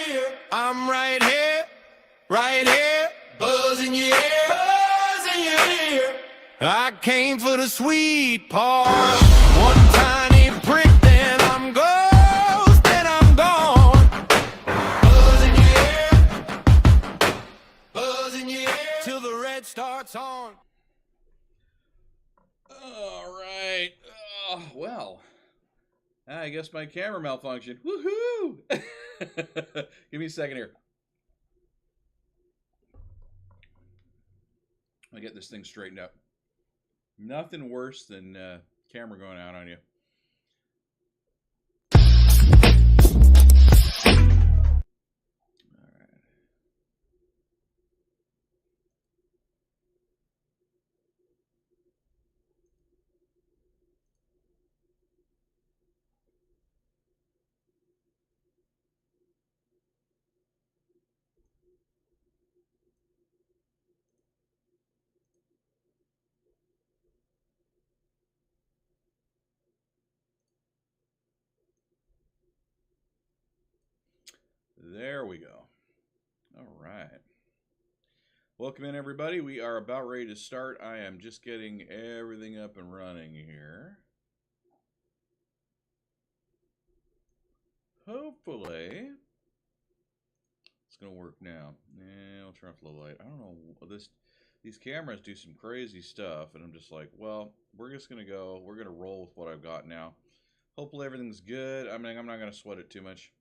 ear. I'm right here, buzzing your ear, buzzing your ear. I came for the sweet part. One tiny prick, then I'm ghost, then I'm gone. Buzzing your ear, till the red starts on. All right. Well, I guess my camera malfunctioned. Woohoo! Give me a second here. I get this thing straightened up. Nothing worse than camera going out on you. All right. There we go. All right. Welcome in, everybody. We are about ready to start. I am just getting everything up and running here. Hopefully, it's going to work now. I'll turn off the light. I don't know. These cameras do some crazy stuff, and I'm just like, well, we're just going to go. We're going to roll with what I've got now. Hopefully, everything's good. I mean, I'm not going to sweat it too much.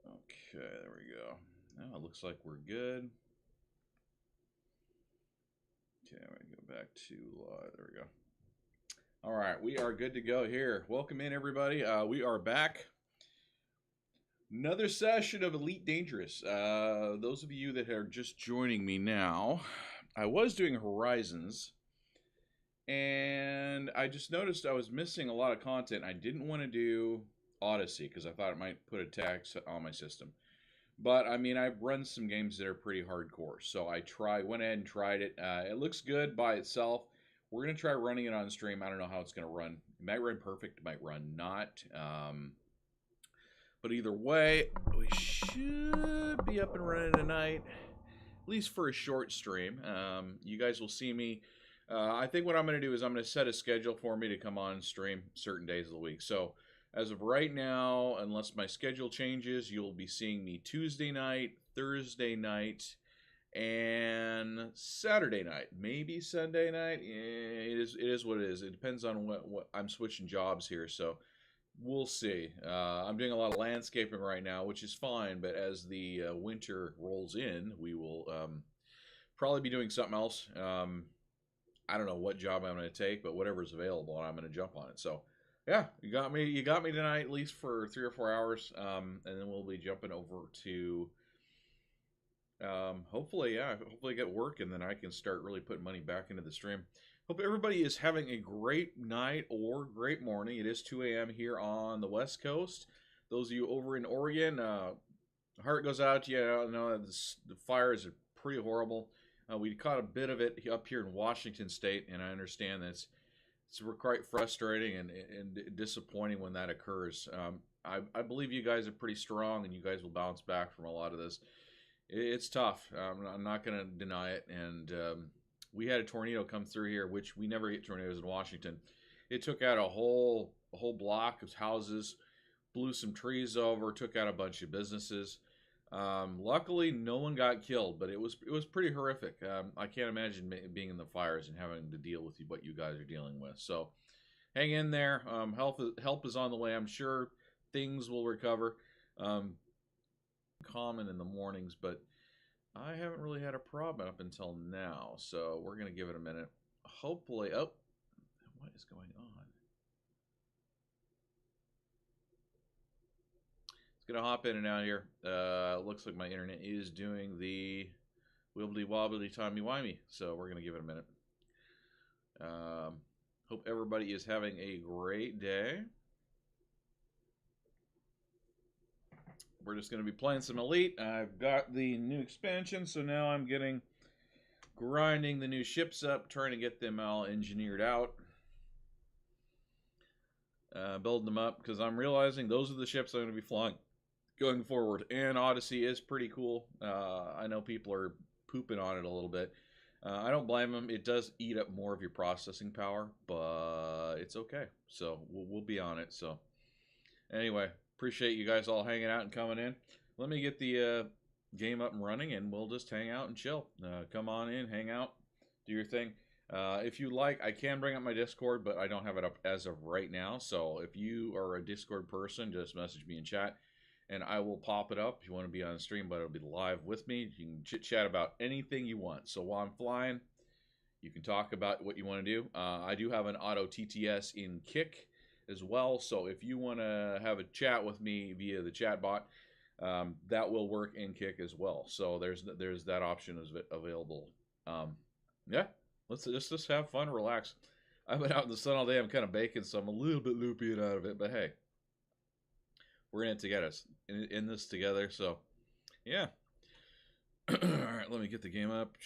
Okay, there we go. Now it looks like we're good. Okay, I'm going to go back to live. There we go. All right, we are good to go here. Welcome in, everybody. We are back. Another session of Elite Dangerous. Those of you that are just joining me now, I was doing Horizons, and I just noticed I was missing a lot of content. I didn't want to do Odyssey because I thought it might put a tax on my system. But, I mean, I've run some games that are pretty hardcore, so I went ahead and tried it. It looks good by itself. We're going to try running it on stream. I don't know how it's going to run. It might run perfect, it might run not. But either way, we should be up and running tonight, at least for a short stream. You guys will see me. I think what I'm going to do is I'm going to set a schedule for me to come on stream certain days of the week. So, as of right now, unless my schedule changes, you'll be seeing me Tuesday night, Thursday night, and Saturday night. Maybe Sunday night. It is what it is. It depends on what I'm switching jobs here, so we'll see. I'm doing a lot of landscaping right now, which is fine, but as the winter rolls in, we will probably be doing something else. I don't know what job I'm going to take, but whatever's available, I'm going to jump on it. So, yeah, you got me tonight, at least for 3 or 4 hours, and then we'll be jumping over to hopefully get work, and then I can start really putting money back into the stream. Hope everybody is having a great night or great morning. It is 2 a.m. here on the West Coast. Those of you over in Oregon, heart goes out to you. I know the fires are pretty horrible. We caught a bit of it up here in Washington State, and I understand that it's quite frustrating and disappointing when that occurs. I believe you guys are pretty strong, and you guys will bounce back from a lot of this. It's tough. I'm not going to deny it. And we had a tornado come through here, which we never get tornadoes in Washington. It took out a whole block of houses, blew some trees over, took out a bunch of businesses. Luckily, no one got killed, but it was pretty horrific. I can't imagine being in the fires and having to deal with what you guys are dealing with. So, hang in there. Help is on the way. I'm sure things will recover. Common in the mornings, but I haven't really had a problem up until now. So we're gonna give it a minute. Hopefully, what is going on? Gonna hop in and out here. Looks like my internet is doing the wibbly wobbly timey wimey, so we're gonna give it a minute. Hope everybody is having a great day. We're just gonna be playing some Elite. I've got the new expansion, so now I'm grinding the new ships up, trying to get them all engineered out. Building them up, because I'm realizing those are the ships I'm going to be flying going forward. And Odyssey is pretty cool. I know people are pooping on it a little bit. I don't blame them. It does eat up more of your processing power, but it's okay. So we'll be on it. So anyway, appreciate you guys all hanging out and coming in. Let me get the game up and running, and we'll just hang out and chill. Come on in, hang out, do your thing. If you like, I can bring up my Discord, but I don't have it up as of right now. So if you are a Discord person, just message me in chat, and I will pop it up if you want to be on stream, but it'll be live with me. You can chit chat about anything you want. So while I'm flying, you can talk about what you want to do. I do have an auto TTS in Kick as well. So if you want to have a chat with me via the chat bot, that will work in Kick as well. So there's that option is available. Yeah, let's just have fun, relax. I've been out in the sun all day. I'm kind of baking, so I'm a little bit loopy and out of it. But hey, we're in it together, in this together. So yeah. All right, let me get the game up.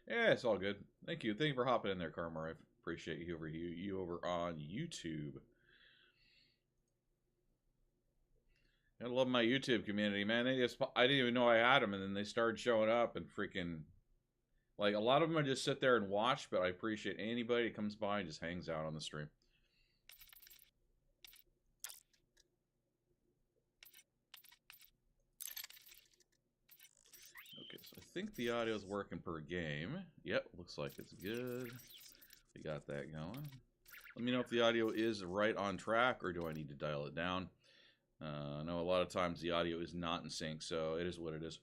Yeah, it's all good. Thank you. Thank you for hopping in there, Karma. I appreciate you over on YouTube. I love my YouTube community, man. I didn't even know I had them, and then they started showing up and freaking like a lot of them I just sit there and watch, but I appreciate anybody that comes by and just hangs out on the stream. Okay, so I think the audio is working per game. Yep, looks like it's good. We got that going. Let me know if the audio is right on track, or do I need to dial it down? I know a lot of times the audio is not in sync, so it is what it is.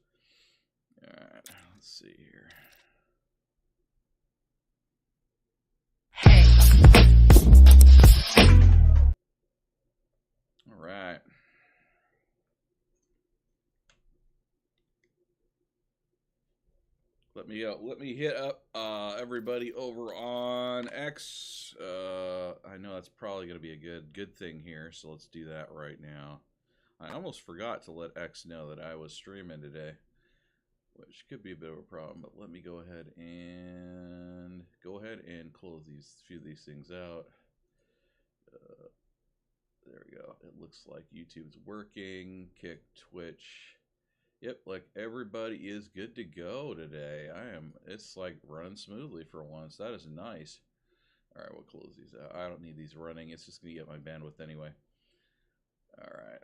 All right, let's see here. All right. Let me hit up everybody over on X. I know that's probably going to be a good thing here, so let's do that right now. I almost forgot to let X know that I was streaming today, which could be a bit of a problem. But let me go ahead and close few of these things out. There we go. It looks like YouTube's working. Kick, Twitch. Yep, like everybody is good to go today. It's like running smoothly for once. That is nice. All right, we'll close these out. I don't need these running. It's just going to get my bandwidth anyway. All right.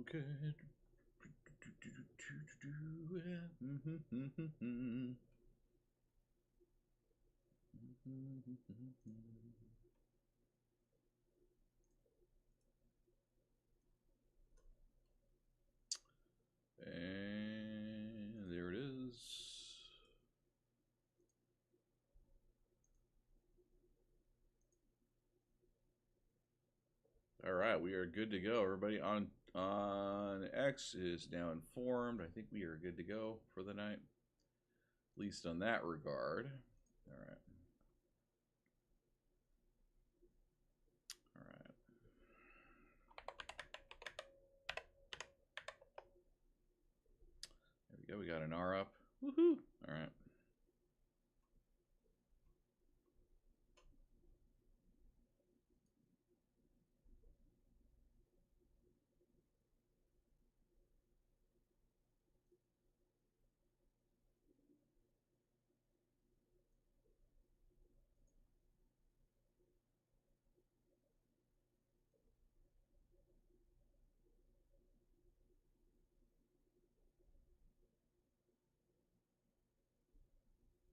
Okay. And there it is. All right, we are good to go. Everybody on X is now informed. I think we are good to go for the night, at least on that regard. All right. All right. There we go. We got an R up. Woohoo! All right.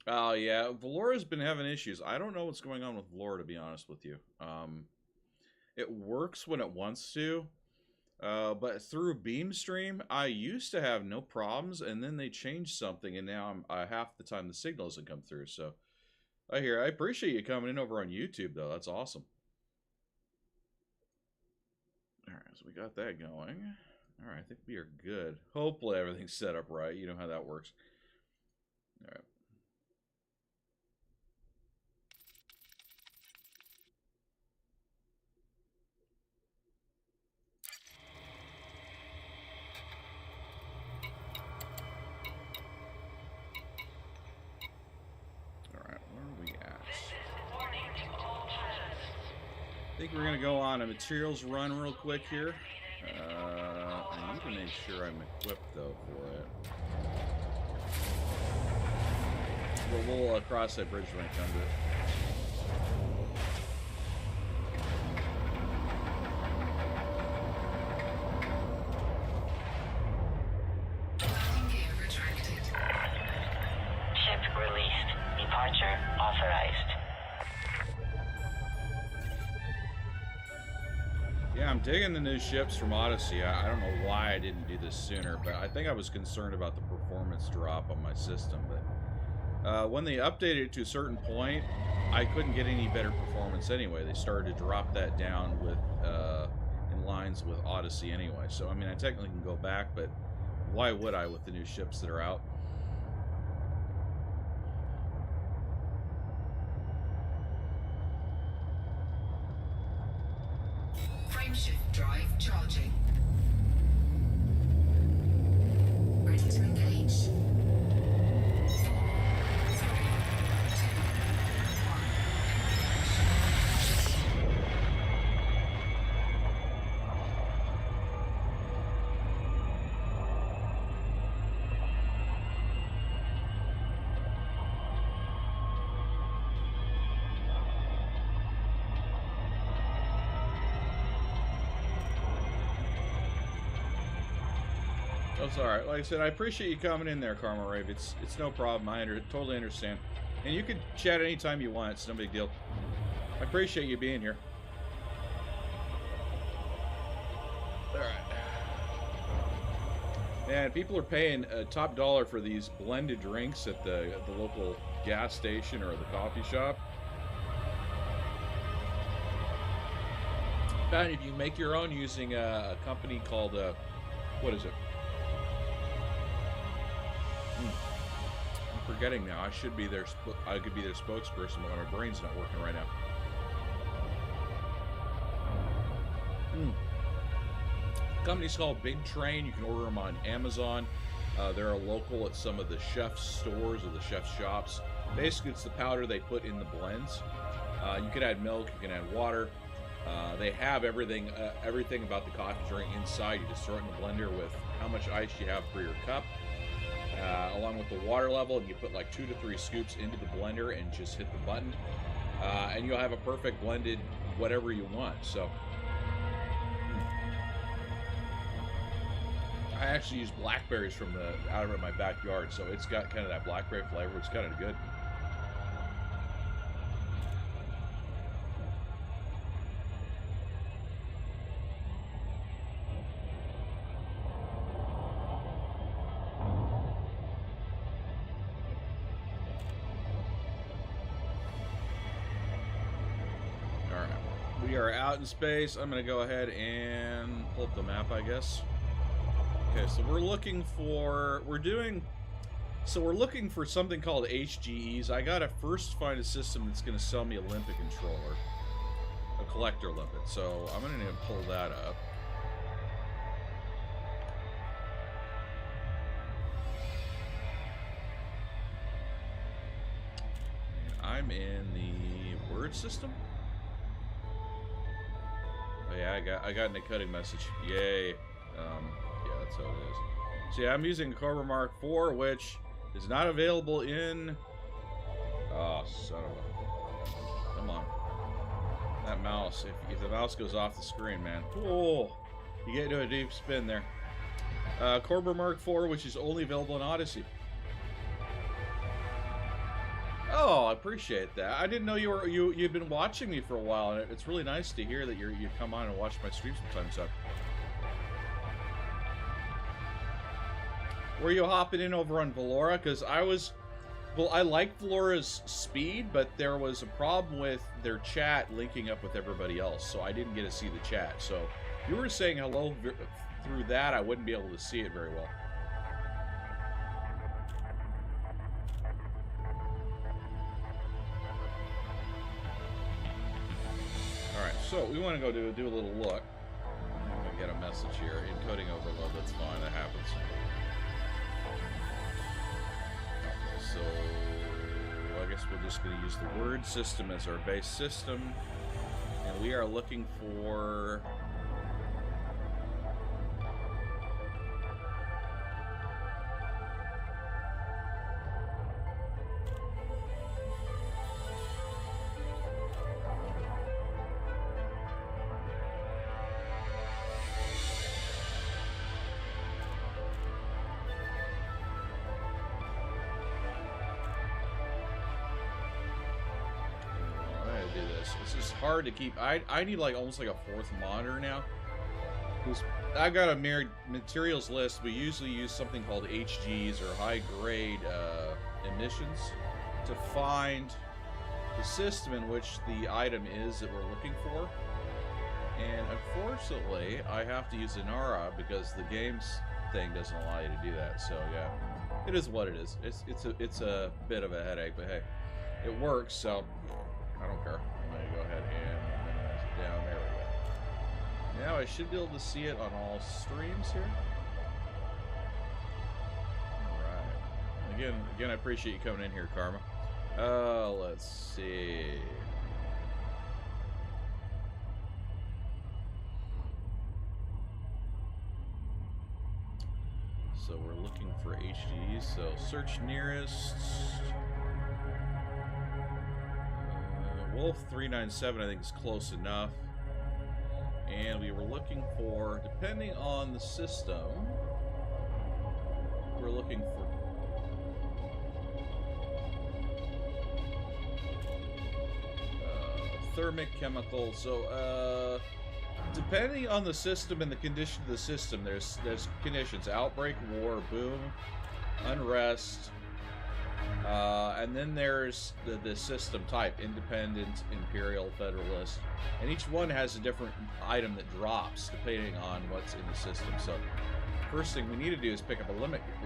Oh yeah, Valora's been having issues. I don't know what's going on with Valora, to be honest with you. It works when it wants to, but through Beamstream, I used to have no problems, and then they changed something, and now I'm half the time the signal doesn't come through. So I appreciate you coming in over on YouTube, though. That's awesome. All right, so we got that going. All right, I think we are good. Hopefully everything's set up right. You know how that works. All right. I think we're going to go on a materials run real quick here. I need to make sure I'm equipped, though, for it. We'll cross that bridge when I come to it. Ship released. Departure authorized. Yeah, I'm digging the new ships from Odyssey. I don't know why I didn't do this sooner, but I think I was concerned about the performance drop on my system. But when they updated it to a certain point, I couldn't get any better performance anyway. They started to drop that down with in lines with Odyssey anyway. So, I mean, I technically can go back, but why would I with the new ships that are out? Frameshift drive charging. Ready to engage. 4, 3, 2, 1. That's all right. Like I said, I appreciate you coming in there, Karma Rave. It's no problem. I totally understand. And you can chat anytime you want. It's no big deal. I appreciate you being here. All right. Man, people are paying top dollar for these blended drinks at the local gas station or the coffee shop. Pat, if you make your own using a company called, what is it? I'm forgetting now. I should be their. I could be their spokesperson, but my brain's not working right now. The company's called Big Train. You can order them on Amazon. They're a local at some of the chef's stores or the chef's shops. Basically, it's the powder they put in the blends. You can add milk. You can add water. They have everything about the coffee drink inside. You just throw it in the blender with how much ice you have for your cup. Along with the water level, and you put like 2 to 3 scoops into the blender and just hit the button, and you'll have a perfect blended whatever you want. So I actually use blackberries from out of my backyard, so it's got kind of that blackberry flavor. It's kind of good. We are out in space. I'm going to go ahead and pull up the map, I guess. Okay, so we're looking for something called HGEs. I got to first find a system that's going to sell me a limpet controller, a collector limpet. So I'm going to pull that up. And I'm in the word system. Oh yeah, I got a cutting message. Yay. Yeah, that's how it is. So yeah, I'm using Cobra Mark IV, which is not available in... Oh, son of a... Come on. That mouse. If the mouse goes off the screen, man. Oh, you get into a deep spin there. Cobra Mark IV, which is only available in Odyssey. Oh, I appreciate that. I didn't know you'd been watching me for a while, and it's really nice to hear that you come on and watch my streams from time to time. Were you hopping in over on Valora? Because I like Valora's speed, but there was a problem with their chat linking up with everybody else, so I didn't get to see the chat. So if you were saying hello through that, I wouldn't be able to see it very well. Alright, so we want to go do a little look. I'm going to get a message here. Encoding overload, that's fine, that happens. Okay, so I guess we're just going to use the word system as our base system. And we are looking for... This is hard to keep. I need like almost like a fourth monitor now. I've got a materials list. We usually use something called HGs or high grade emissions to find the system in which the item is that we're looking for. And unfortunately, I have to use Inara because the game's thing doesn't allow you to do that. So yeah, it is what it is. It's a bit of a headache, but hey, it works. So I don't care. I'm going to go ahead and minimize it down. There we go. Now I should be able to see it on all streams here. Alright. Again, I appreciate you coming in here, Karma. Let's see. So we're looking for HDs. So search nearest. Wolf 397 I think is close enough. And we were looking for, depending on the system, we're looking for thermic chemical. So depending on the system and the condition of the system, there's conditions: outbreak, war, boom, unrest. And then there's the system type: independent, imperial, federalist, and each one has a different item that drops depending on what's in the system. So first thing we need to do is pick up a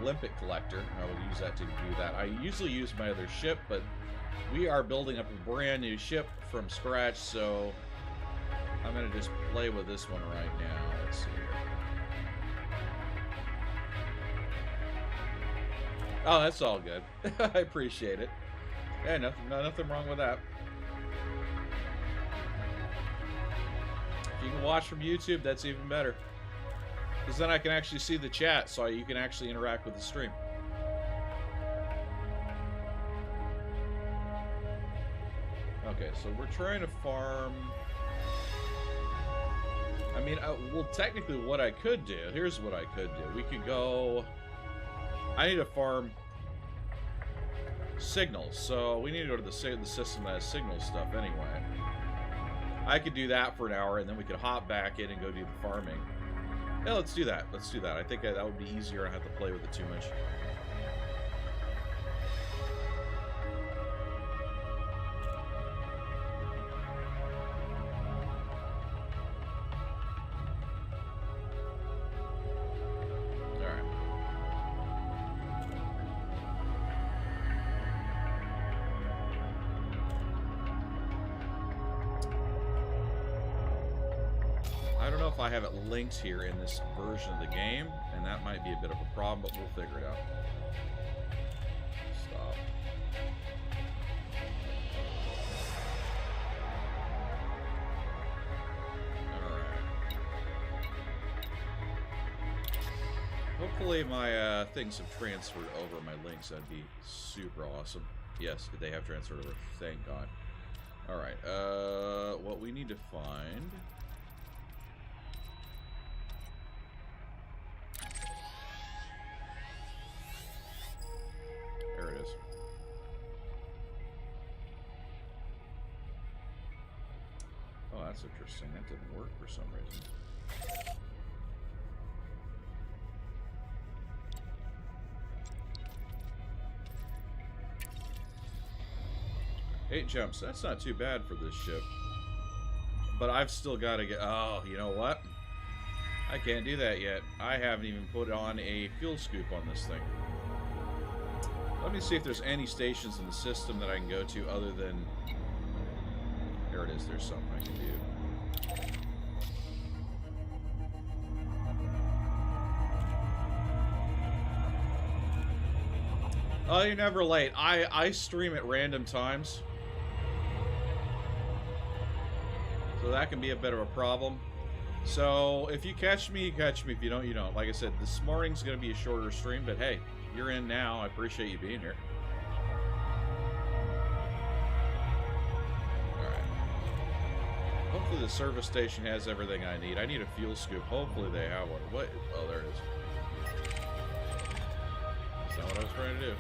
limpet collector. I will use that to do that. I usually use my other ship, but we are building up a brand new ship from scratch, so I'm going to just play with this one right now. Let's see here. Oh, that's all good. I appreciate it. Yeah, nothing wrong with that. If you can watch from YouTube, that's even better. Because then I can actually see the chat, so you can actually interact with the stream. Okay, so we're trying to farm... I mean, well, technically what I could do, here's what I could do. We could go... I need to farm signals, so we need to go to the system that has signal stuff anyway. I could do that for an hour, and then we could hop back in and go do the farming. Yeah, let's do that. Let's do that. I think that would be easier. I don't have to play with it too much. I have it linked here in this version of the game, and that might be a bit of a problem, but we'll figure it out. Stop. Alright. Hopefully my things have transferred over, my links. That'd be super awesome. Yes, they have transferred over. Thank God. Alright, what we need to find... There it is. that's interesting. That didn't work for some reason. 8 jumps. That's not too bad for this ship. But I've still got to get... Oh, you know what? I can't do that yet. I haven't even put on a fuel scoop on this thing. Let me see if there's any stations in the system that I can go to other than... There it is. There's something I can do. Oh, you're never late. I stream at random times. So that can be a bit of a problem. So if you catch me, you catch me. If you don't, you don't. Like I said, this morning's going to be a shorter stream, but hey, you're in now. I appreciate you being here. Alright. Hopefully the service station has everything I need. I need a fuel scoop. Hopefully they have one. What? Oh, there it is. That's not what I was trying to do.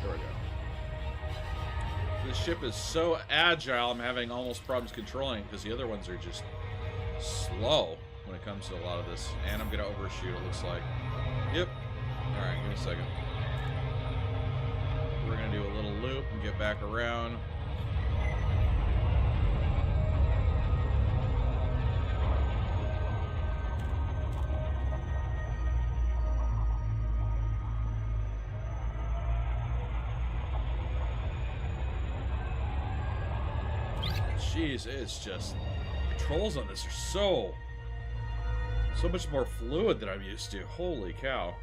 There we go. This ship is so agile, I'm having almost problems controlling it because the other ones are just slow when it comes to a lot of this. And I'm going to overshoot, it looks like. Yep. Alright, give me a second. We're going to do a little loop and get back around. Jeez, it's just... Controls on this are so much more fluid than I'm used to. Holy cow.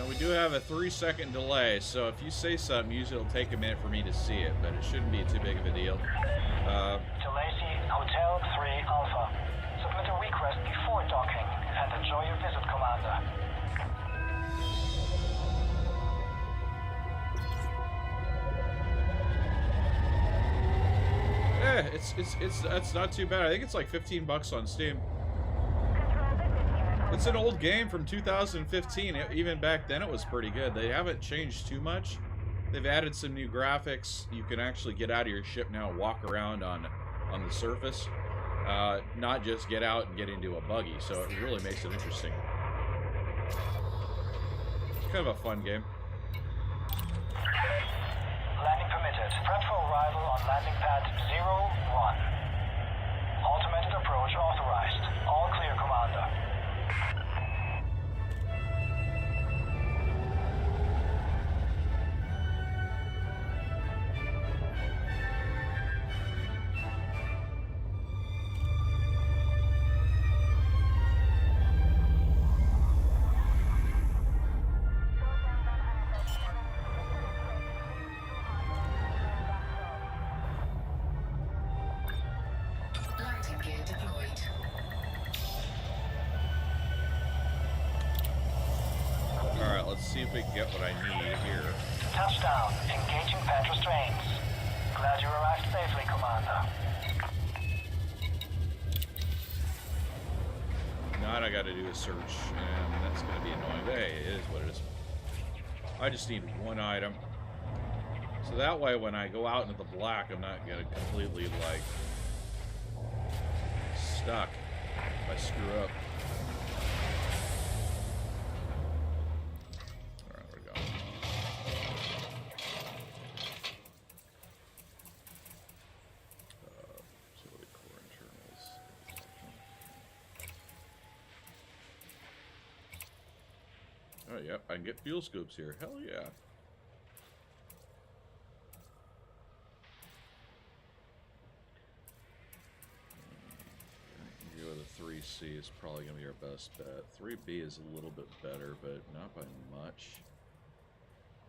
We do have a 3-second delay, so if you say something, usually it'll take a minute for me to see it, but it shouldn't be too big of a deal. Delacey, Hotel 3 Alpha. Submit a request before docking and enjoy your visit, Commander. Yeah, it's not too bad. I think it's like 15 bucks on Steam. It's an old game from 2015. Even back then it was pretty good. They haven't changed too much. They've added some new graphics. You can actually get out of your ship now and walk around on the surface. Not just get out and get into a buggy. So it really makes it interesting. It's kind of a fun game. Landing permitted. Prep for arrival on landing pad 01. Automated approach authorized. All clear, Commander. Landing gear deployed. Alright, let's see if we can get what I need here. Touchdown. Engaging pad restraints. Glad you arrived safely, Commander. Now I gotta do a search, and that's gonna be annoying. Hey, it is what it is. I just need one item. So that way when I go out into the black, I'm not gonna completely, like, stuck if I screw up. Alright, where'd it go? Facility core internals. Oh, yep, I can get fuel scoops here. Hell yeah. 3C is probably going to be our best bet. 3B is a little bit better, but not by much.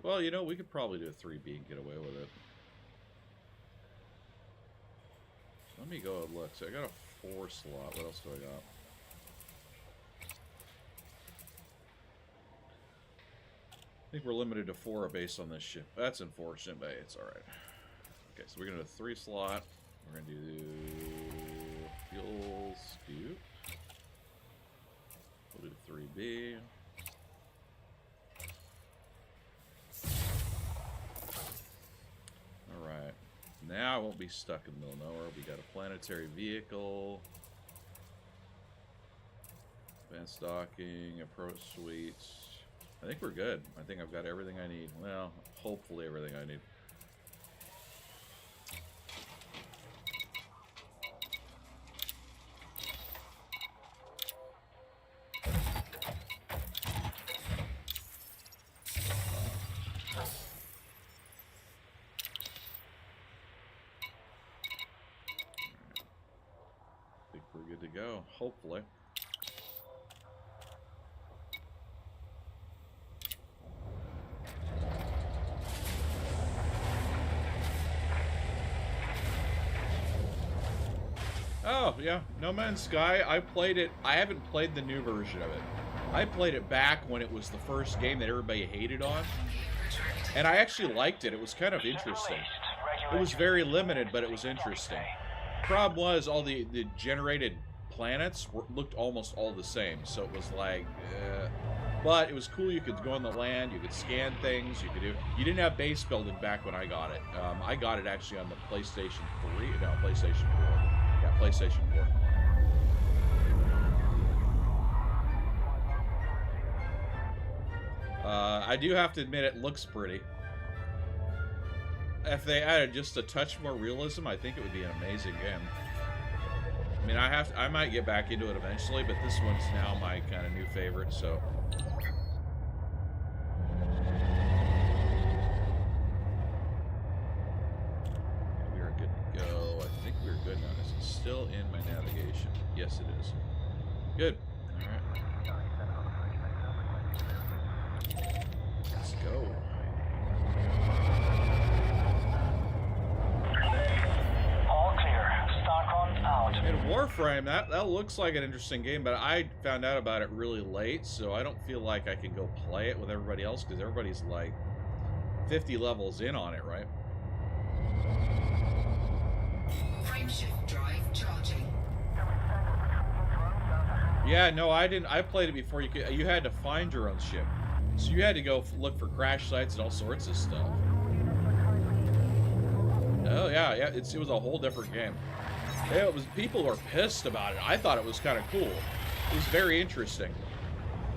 Well, you know, we could probably do a 3B and get away with it. Let me go and look. So I got a 4 slot. What else do I got? I think we're limited to 4 based on this ship. That's unfortunate, but it's alright. Okay, so we're going to do a 3 slot. We're going to do fuel scoop. We'll do 3B. Alright. Now I won't be stuck in the middle of nowhere. We got a planetary vehicle. Advanced docking, approach suites. I think we're good. I think I've got everything I need. Well, hopefully everything I need. I think we're good to go, hopefully. Oh, yeah, No Man's Sky, I played it. I haven't played the new version of it. I played it back when it was the first game that everybody hated on. And I actually liked it. It was kind of interesting. It was very limited, but it was interesting. Problem was, all the generated planets looked almost all the same. So it was like, but it was cool. You could go on the land, you could scan things, you could do. You didn't have base building back when I got it. I got it actually on the PlayStation 3. No, PlayStation 4. Yeah, PlayStation 4. I do have to admit, it looks pretty. If they added just a touch more realism, I think it would be an amazing game. I mean, I might get back into it eventually, but this one's now my kind of new favorite, so. We are good to go. I think we're good now. Is it still in my navigation? Yes, it is. Good. All right. Let's go. All clear. Starcon out. In Warframe, that looks like an interesting game, but I found out about it really late, so I don't feel like I can go play it with everybody else, because everybody's like 50 levels in on it, right? Frameshift drive charging. Yeah, no, I didn't. I played it before. You had to find your own ship, so you had to go look for crash sites and all sorts of stuff. Oh yeah, it was a whole different game. It was, people were pissed about it. I thought it was kind of cool. It was very interesting.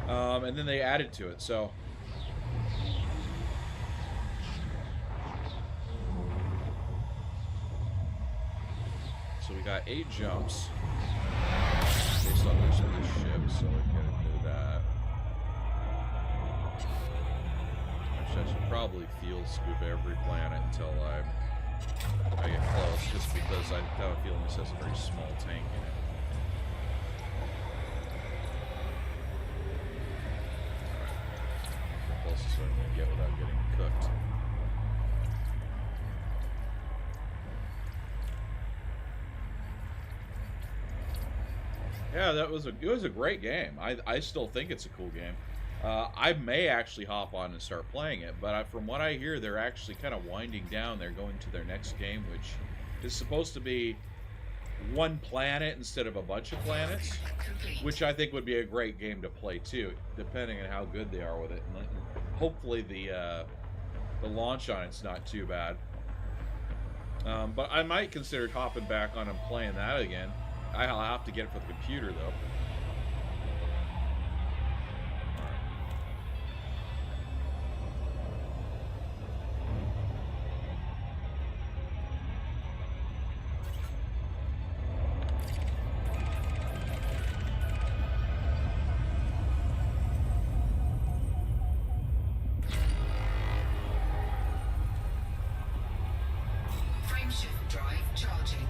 And then they added to it, so. So we got 8 jumps based on this ship, so we can do that. Actually, I should probably field scoop every planet until I get close, just because I have a feeling this has a very small tank in it. Alright. The closest one I'm going to get without getting cooked. Yeah, it was a great game. I still think it's a cool game. I may actually hop on and start playing it, but from what I hear, they're actually kind of winding down. They're going to their next game, which is supposed to be one planet instead of a bunch of planets, which I think would be a great game to play too, depending on how good they are with it. And hopefully the launch on it's not too bad. But I might consider hopping back on and playing that again. I'll have to get it for the computer though. Frameshift drive charging.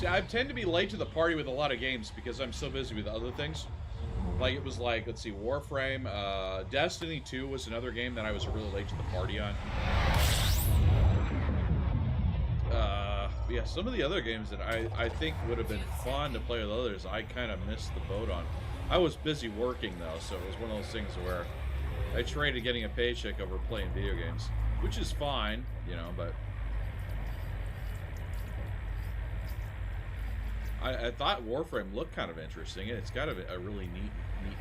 I tend to be late to the party with a lot of games because I'm so busy with other things. Like, it was like, let's see, Warframe, Destiny 2 was another game that I was really late to the party on. Yeah, some of the other games that I think would have been fun to play with others, I kind of missed the boat on. I was busy working, though, so it was one of those things where I traded getting a paycheck over playing video games, which is fine, you know, but... I thought Warframe looked kind of interesting. It's got a really neat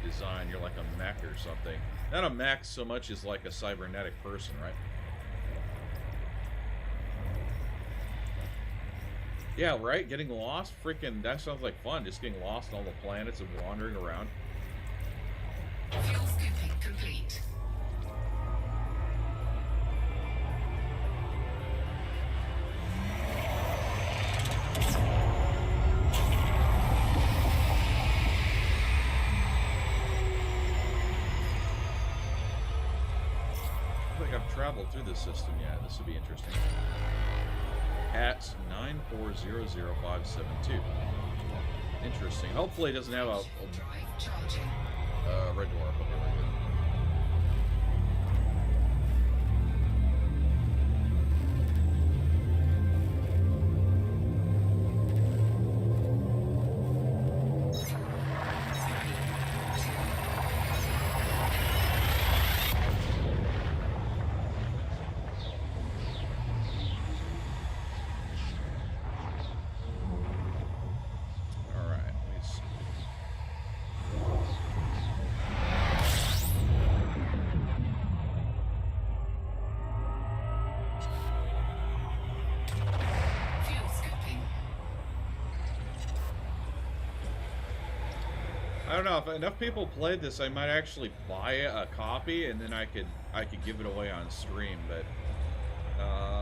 design. You're like a mech or something. Not a mech so much as like a cybernetic person, right? Yeah, right? Getting lost? Freaking, that sounds like fun. Just getting lost on all the planets and wandering around. Fuel scooping complete. Traveled through this system yet. This would be interesting. At 9400572. Interesting. Hopefully it doesn't have a red dwarf. Okay, very good. I don't know, if enough people played this, I might actually buy a copy and then I could give it away on stream. But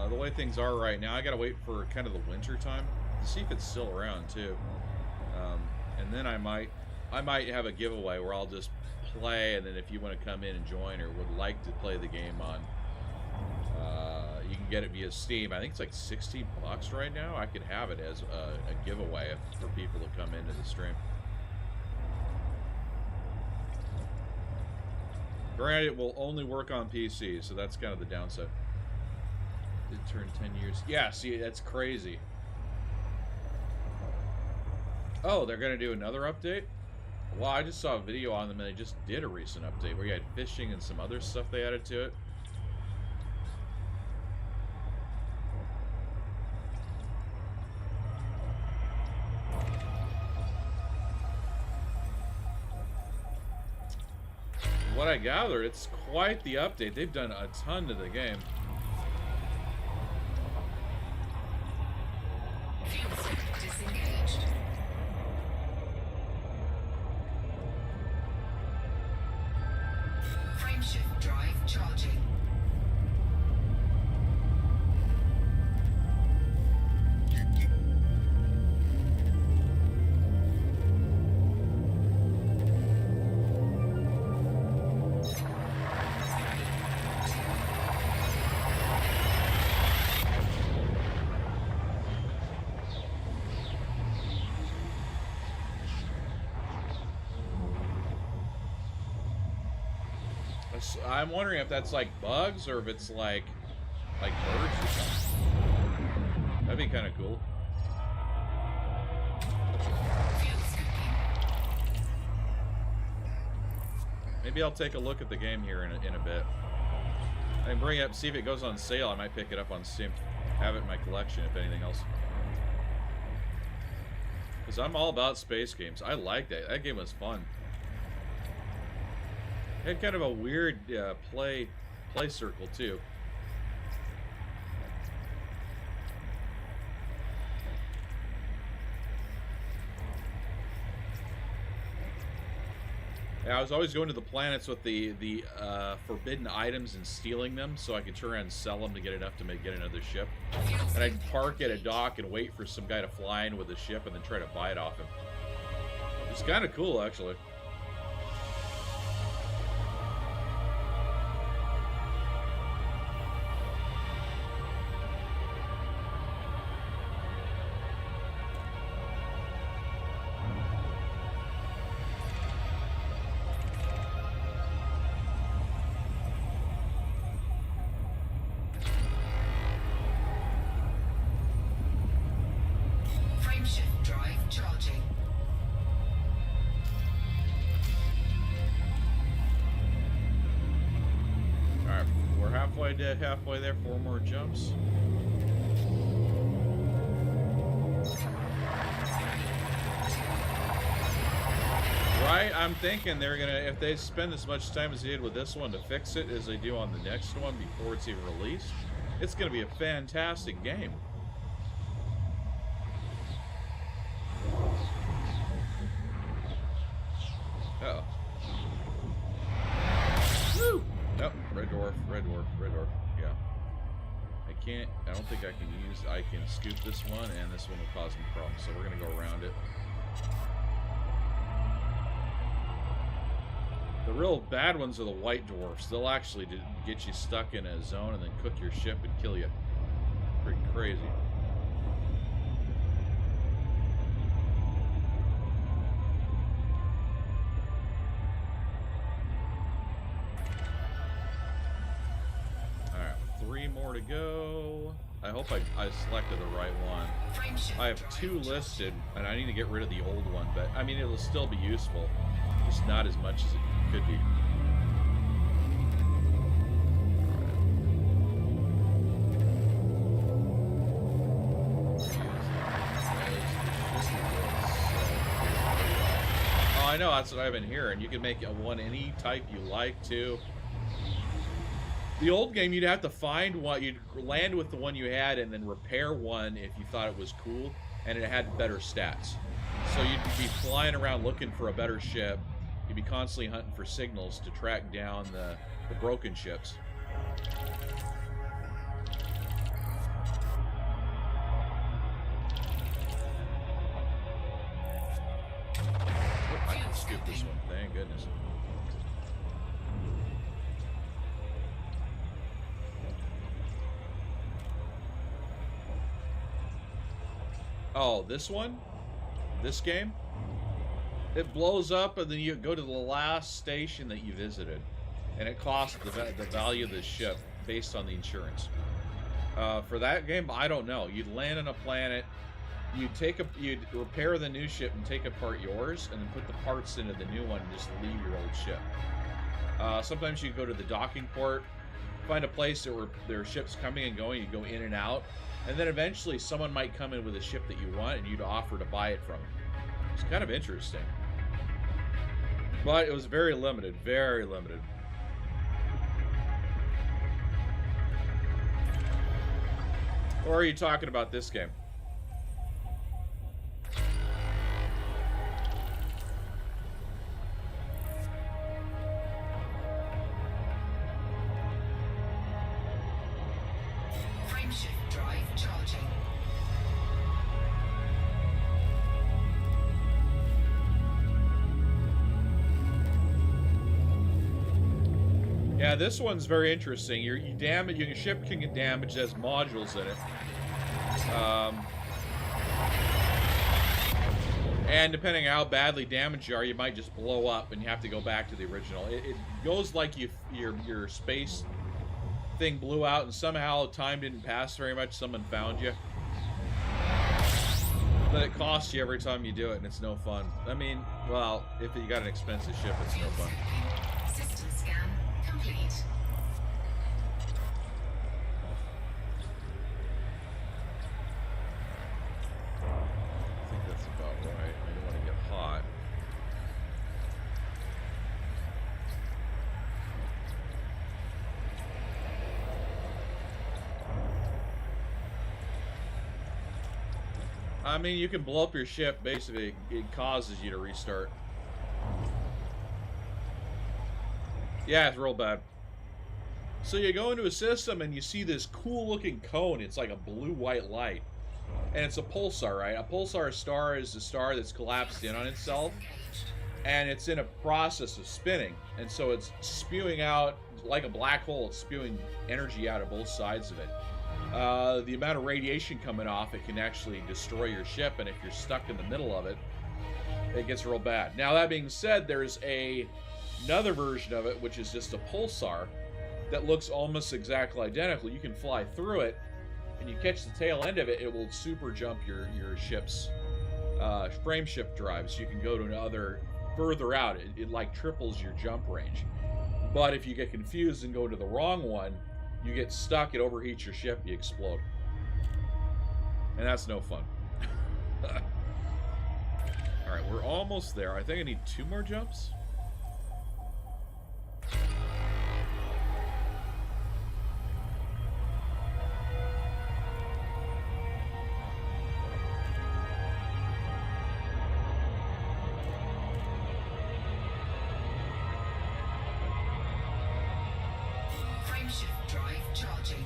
the way things are right now, I gotta wait for kind of the winter time to see if it's still around too. And then I might have a giveaway where I'll just play, and then if you want to come in and join or would like to play the game on, you can get it via Steam. I think it's like $60 right now. I could have it as a giveaway for people to come into the stream. Granted, it will only work on PC, so that's kind of the downside. Did turn 10 years. Yeah, see, that's crazy. Oh, they're going to do another update? Well, I just saw a video on them, and they just did a recent update where you had fishing and some other stuff they added to it. What I gather, it's quite the update. They've done a ton to the game. Disengaged. Frameshift drive charging. I'm wondering if that's like bugs or if it's like birds or something. That'd be kind of cool. Maybe I'll take a look at the game here in a bit. I can bring it up, see if it goes on sale. I might pick it up on Steam. Have it in my collection, if anything else. Because I'm all about space games. I like that. That game was fun. It had kind of a weird play circle, too. Yeah, I was always going to the planets with the forbidden items and stealing them, so I could turn around and sell them to get enough to get another ship. And I'd park at a dock and wait for some guy to fly in with a ship and then try to buy it off him. It's kind of cool, actually. halfway there. 4 more jumps. Right, I'm thinking they're gonna, if they spend as much time as they did with this one to fix it as they do on the next one before it's even released, it's gonna be a fantastic game. Uh-oh. Woo! Nope, red dwarf, yeah. I don't think I can scoop this one, and this one will cause me problems, so we're gonna go around it. The real bad ones are the white dwarfs. They'll actually get you stuck in a zone and then cook your ship and kill you. Pretty crazy. Alright, 3 more to go. I hope I selected the right one. I have 2 listed, and I need to get rid of the old one, but I mean, it'll still be useful. Just not as much as it could be. Oh, I know, that's what I've been hearing. You can make one any type you like to. The old game, you'd have to find one, you'd land with the one you had and then repair one if you thought it was cool and it had better stats. So you'd be flying around looking for a better ship. You'd be constantly hunting for signals to track down the broken ships. Oh, I can skip this one, thank goodness. Oh, this one? This game? It blows up, and then you go to the last station that you visited, and it costs the value of the ship based on the insurance. For that game, I don't know. You'd land on a planet, you'd repair the new ship and take apart yours, and then put the parts into the new one and just leave your old ship. Sometimes you go to the docking port, find a place where there are ships coming and going, you go in and out, and then eventually someone might come in with a ship that you want, and you'd offer to buy it from them. It's kind of interesting. But it was very limited, very limited. Or are you talking about this game? Frameshift drive charging. Yeah, this one's very interesting. Your ship can get damaged as modules in it. And depending on how badly damaged you are, you might just blow up and you have to go back to the original. It goes like your space thing blew out and somehow time didn't pass very much. Someone found you. But it costs you every time you do it, and it's no fun. I mean, well, if you got an expensive ship, it's no fun. System scan complete. I think that's about right. I don't want to get hot. I mean, you can blow up your ship, basically. It causes you to restart. Yeah, it's real bad. So you go into a system and you see this cool looking cone. It's like a blue-white light. And it's a pulsar, right? A pulsar star is a star that's collapsed in on itself. And it's in a process of spinning. And so it's spewing out, like a black hole, it's spewing energy out of both sides of it. The amount of radiation coming off, it can actually destroy your ship, and if you're stuck in the middle of it, it gets real bad. Now, that being said, there's another version of it, which is just a pulsar that looks almost exactly identical. You can fly through it, and you catch the tail end of it, it will super jump your ship's frame shift drive, so you can go to another further out. It like triples your jump range. But if you get confused and go to the wrong one, You get stuck, it overheats your ship, you explode. And that's no fun. Alright, we're almost there. I think I need 2 more jumps. Frameshift drive charging.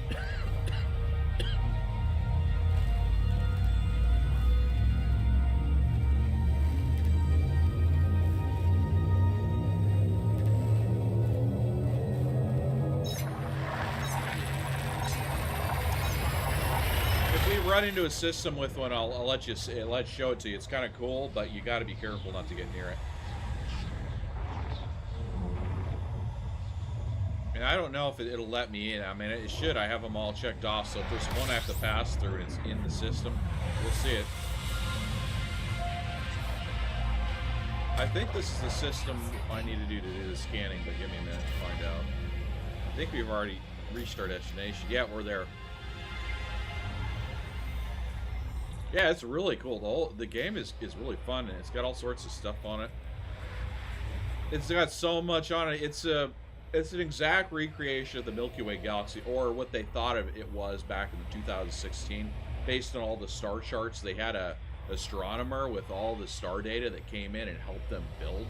If we run into a system with one, I'll let you show it to you. It's kind of cool, but you got to be careful not to get near it. And I don't know if it'll let me in. I mean, it should. I have them all checked off. So if there's one I have to pass through and it's in the system, we'll see it. I think this is the system I need to do the scanning, but give me a minute to find out. I think we've already reached our destination. Yeah, we're there. Yeah, it's really cool. The game is really fun, and it's got all sorts of stuff on it. It's got so much on it. It's an exact recreation of the Milky Way galaxy, or what they thought of it was back in 2016, based on all the star charts. They had a astronomer with all the star data that came in and helped them build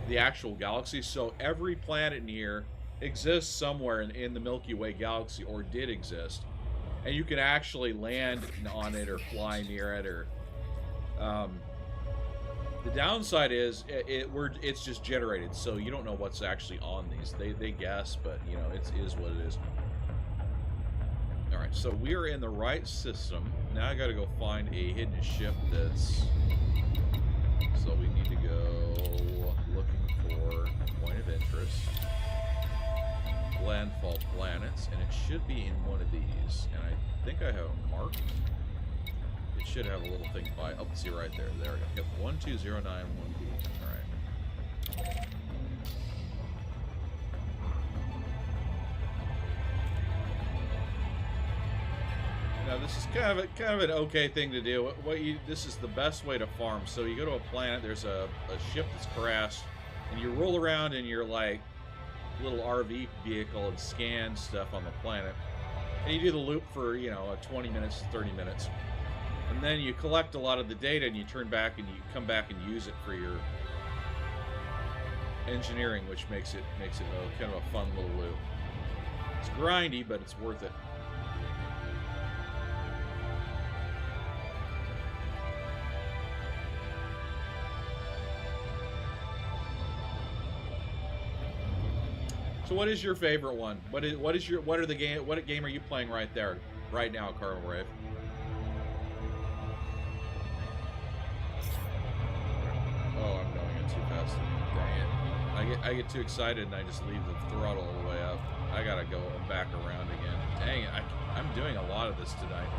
the actual galaxy. So every planet in here exists somewhere in the Milky Way galaxy, or did exist, and you can actually land on it or fly near it. Or the downside is it's just generated, so you don't know what's actually on these. They guess, but you know, it is what it is. All right, so we are in the right system. Now I got to go find a hidden ship that's. So we need to go looking for point of interest. Landfall planets, and it should be in one of these, and I think I have it marked. It should have a little thing by. Oh, see right there. There we go. Yep, 12091B. All right. Now this is kind of an okay thing to do. This is the best way to farm. So you go to a planet. There's a ship that's crashed, and you roll around in your like little RV vehicle and scan stuff on the planet, and you do the loop for 20 minutes to 30 minutes, and then you collect a lot of the data and you turn back and you come back and use it for your engineering, which makes it kind of a fun little loop. It's grindy, but it's worth it. So what is your favorite one? What game are you playing right now, Carl Rave? Oh, I'm going in too fast. Dang it. I get too excited and I just leave the throttle all the way up. I gotta go back around again. Dang it, I'm doing a lot of this tonight.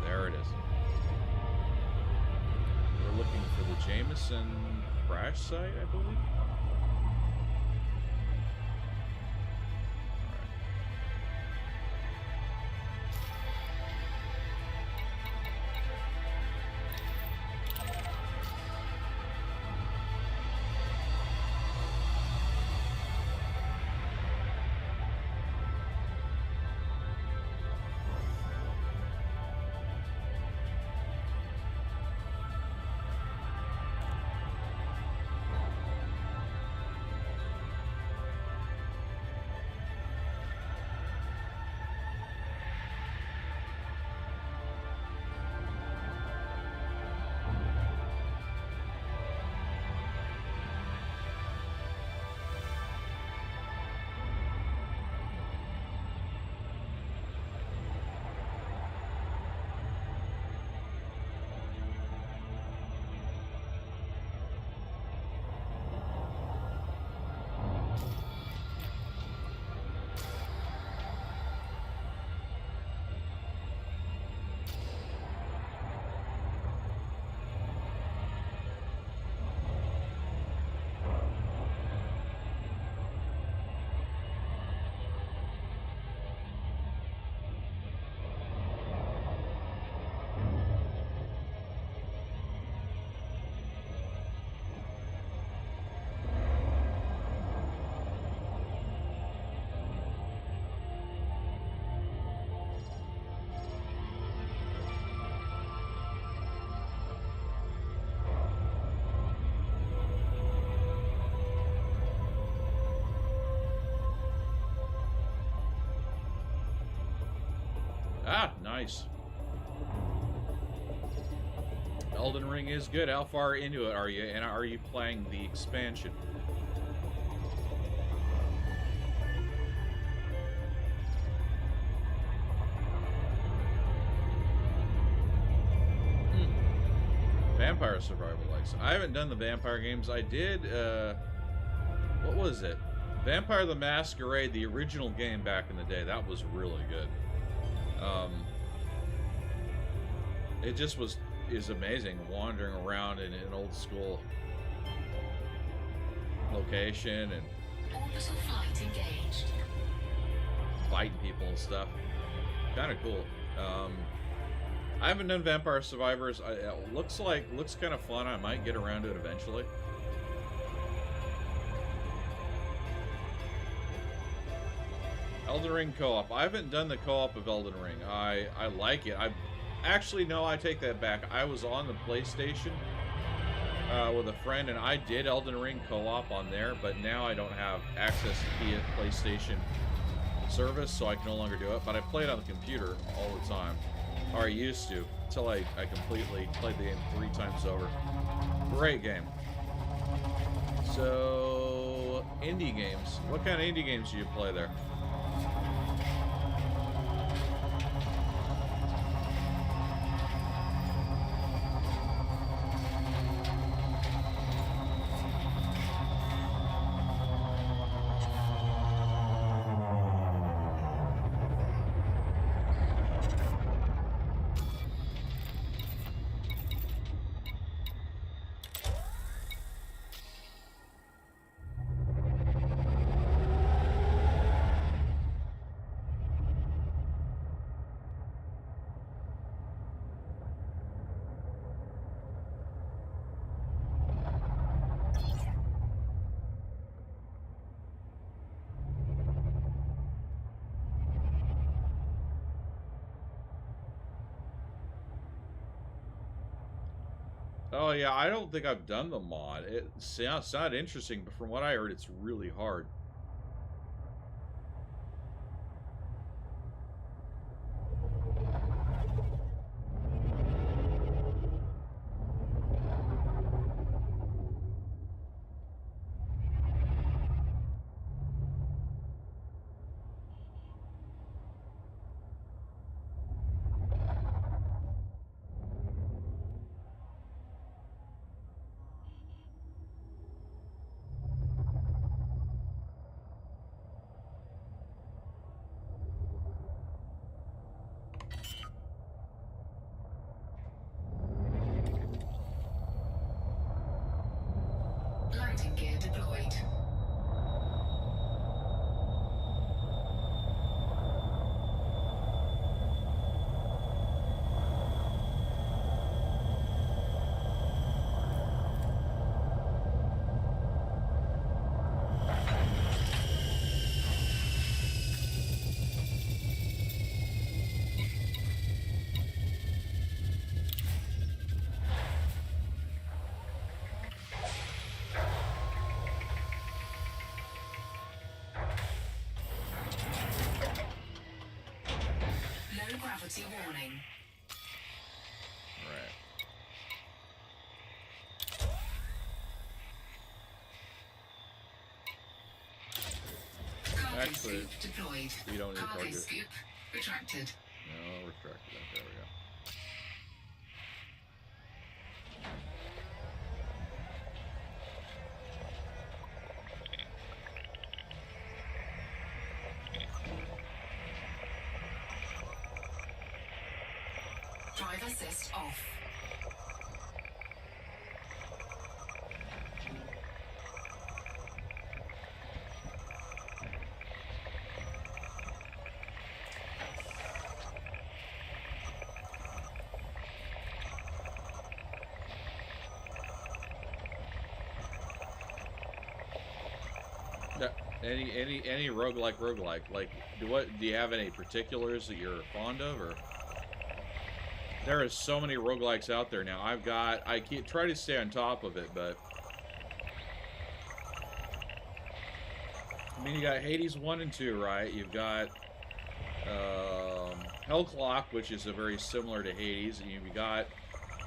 There it is. We're looking for the Jameson crash site, I believe. Ah, nice. Elden Ring is good. How far into it are you? And are you playing the expansion? Vampire Survival likes. I haven't done the vampire games. I did, what was it? Vampire the Masquerade, the original game back in the day. That was really good. It just is amazing wandering around in an old school location and Orbital flight engaged. fighting people and stuff. Kind of cool. I haven't done Vampire Survivors. It looks kind of fun. I might get around to it eventually. Elden Ring co-op. I haven't done the co-op of Elden Ring. I like it. Actually, no, I take that back. I was on the PlayStation with a friend, and I did Elden Ring co-op on there, but now I don't have access to the PlayStation service, so I can no longer do it. But I play it on the computer all the time. Or I used to, until I completely played the game 3 times over. Great game. So, indie games. What kind of indie games do you play there? Oh yeah, I don't think I've done the mod. It sounded interesting, but from what I heard, it's really hard. Landing gear deployed. Low gravity warning. Right. Cargo Actually, scoop deployed. you don't need Cargo cargo. scoop retracted. No, retracted. There we go. Drive assist off. Any roguelike. Like, do you have any particulars that you're fond of, or? There are so many roguelikes out there now. I keep try to stay on top of it, but I mean, you got Hades 1 and 2, right? You've got Hell Clock, which is a very similar to Hades, and you've got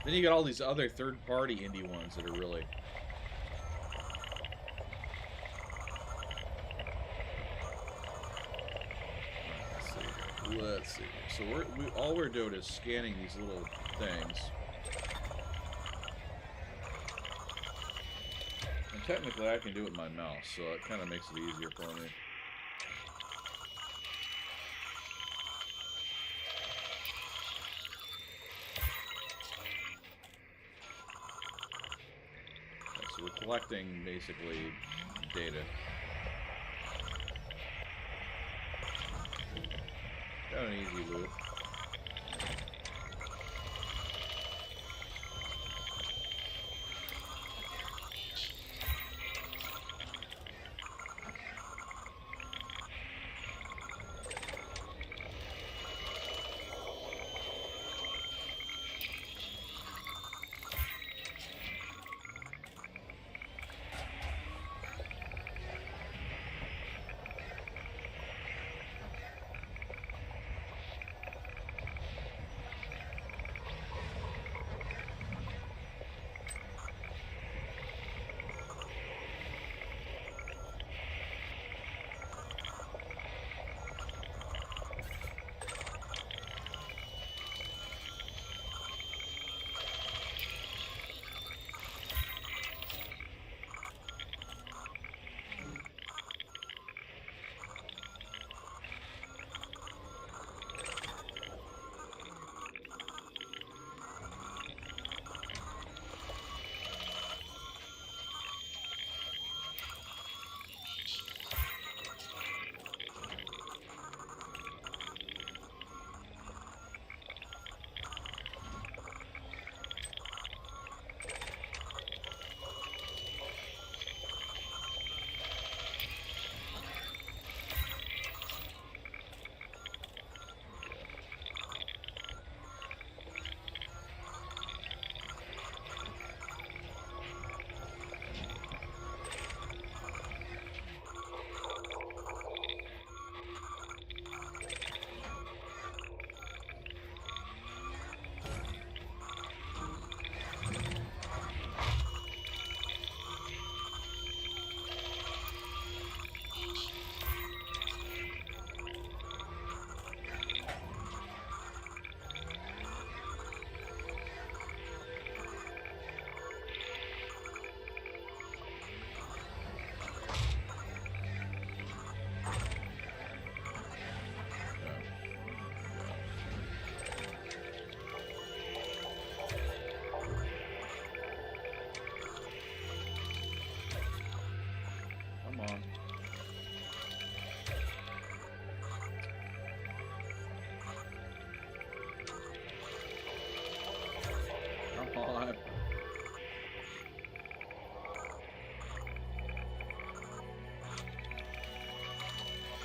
then you got all these other third-party indie ones that are really. Let's see. So all we're doing is scanning these little things. And technically, I can do it with my mouse, so it kind of makes it easier for me. So we're collecting basically data. Got an easy loot.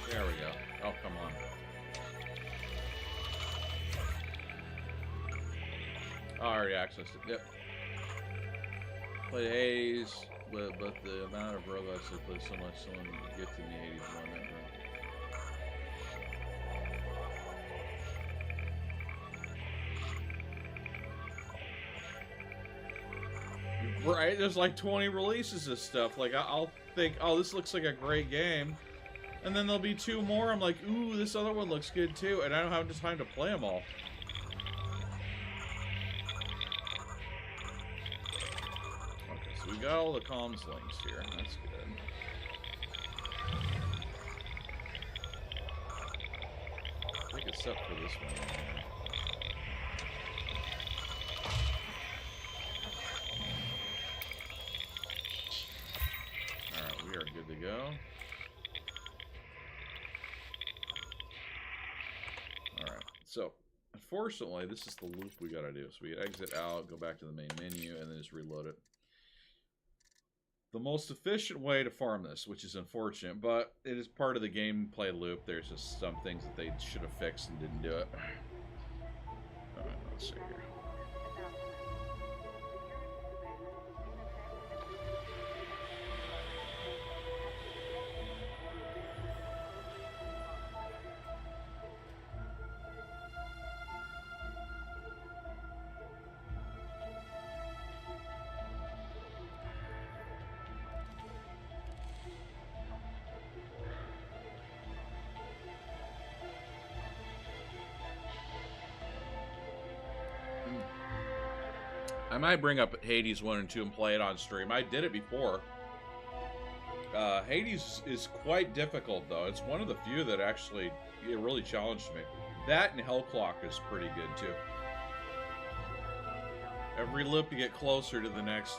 There we go. Oh, come on. Oh, I already accessed it. Yep. Played Hades, but the amount of roguelikes I played so much, someone gifted me Hades one night. Right, there's like 20 releases of stuff. Like, I'll think, oh, this looks like a great game. And then there'll be 2 more. I'm like, ooh, this other one looks good too. And I don't have the time to play them all. Okay, so we got all the comms links here. That's good. I think except for this one. Alright, we are good to go. Alright, so unfortunately, this is the loop we gotta do. So we exit out, go back to the main menu, and then just reload it. The most efficient way to farm this, which is unfortunate, but it is part of the gameplay loop. There's just some things that they should have fixed and didn't do it. Alright, let's see here. might bring up Hades 1 and 2 and play it on stream. I did it before. Hades is quite difficult, though. It's one of the few that actually it really challenged me. That and Hellclock is pretty good, too. Every loop you get closer to the next.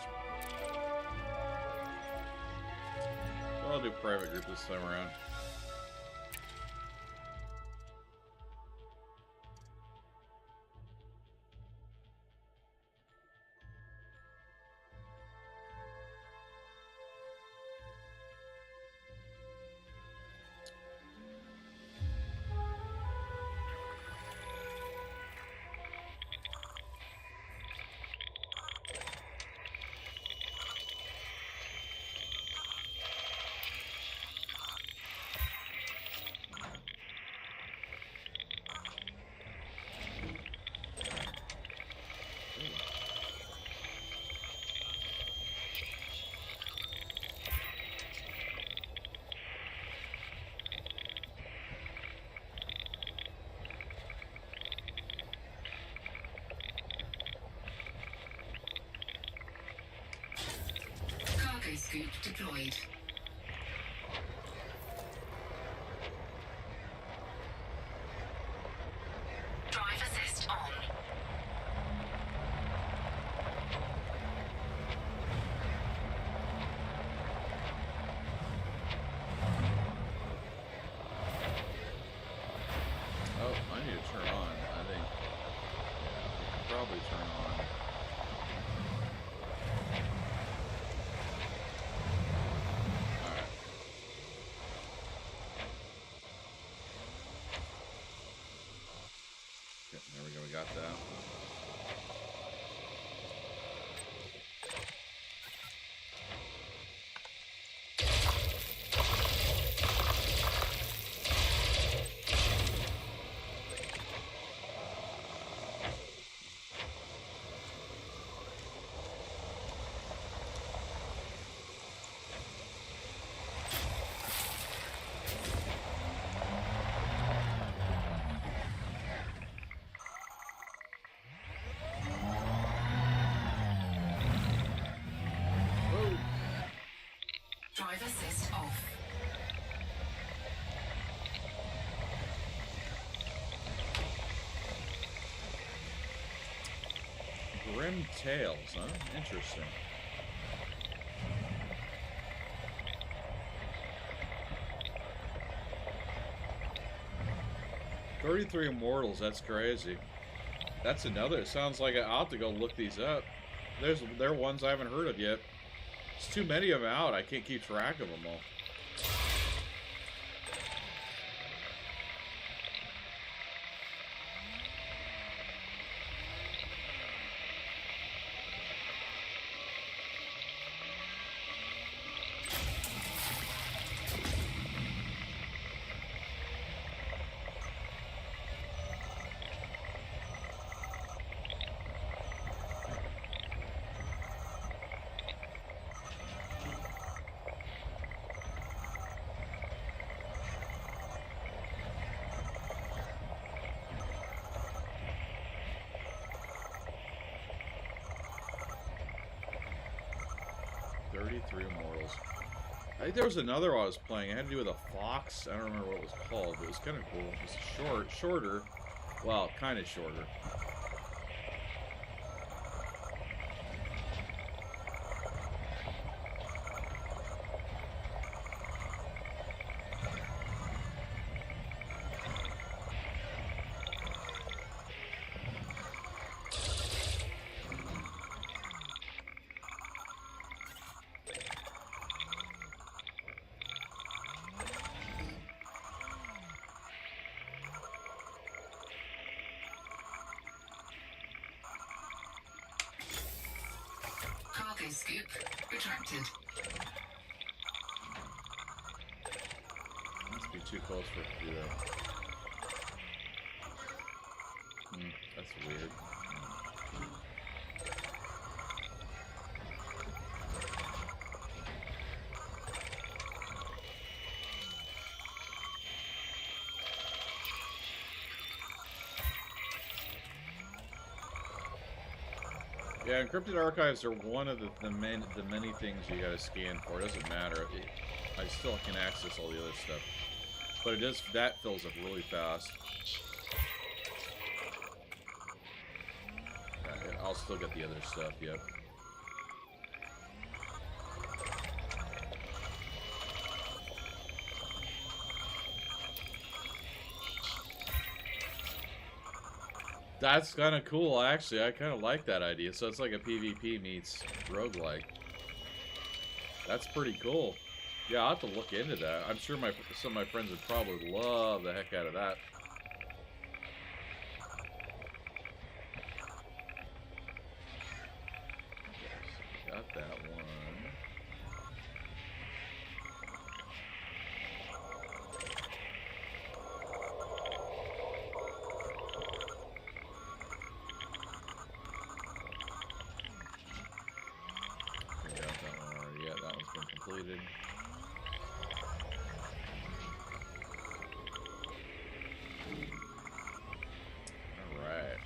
Well, I'll do private group this time around. Cargo scoop deployed. Drive assist on. Oh, I need to turn on. I think. Yeah, I could probably turn on. Alright. Okay, there we go. We got that. Whoa. Drive assist off. Grim Tales, huh? Interesting. "33 Immortals, that's crazy. That's another. It sounds like I'll have to go look these up. There are ones I haven't heard of yet. There's too many of them out. I can't keep track of them all. "33 Immortals." I think there was another one I was playing. It had to do with a fox. I don't remember what it was called, but it was kind of cool. It was shorter. Well, kind of shorter. Cargo scoop retracted. Must be too close for it to do that. That's weird. Yeah, encrypted archives are one of the many things you gotta scan for. It doesn't matter. I still can access all the other stuff. But it does, that fills up really fast. Yeah, I'll still get the other stuff, yep. That's kind of cool, actually. I kind of like that idea. So it's like a PvP meets roguelike. That's pretty cool. Yeah, I'll have to look into that. I'm sure some of my friends would probably love the heck out of that. Okay, so got that one. Completed. All right.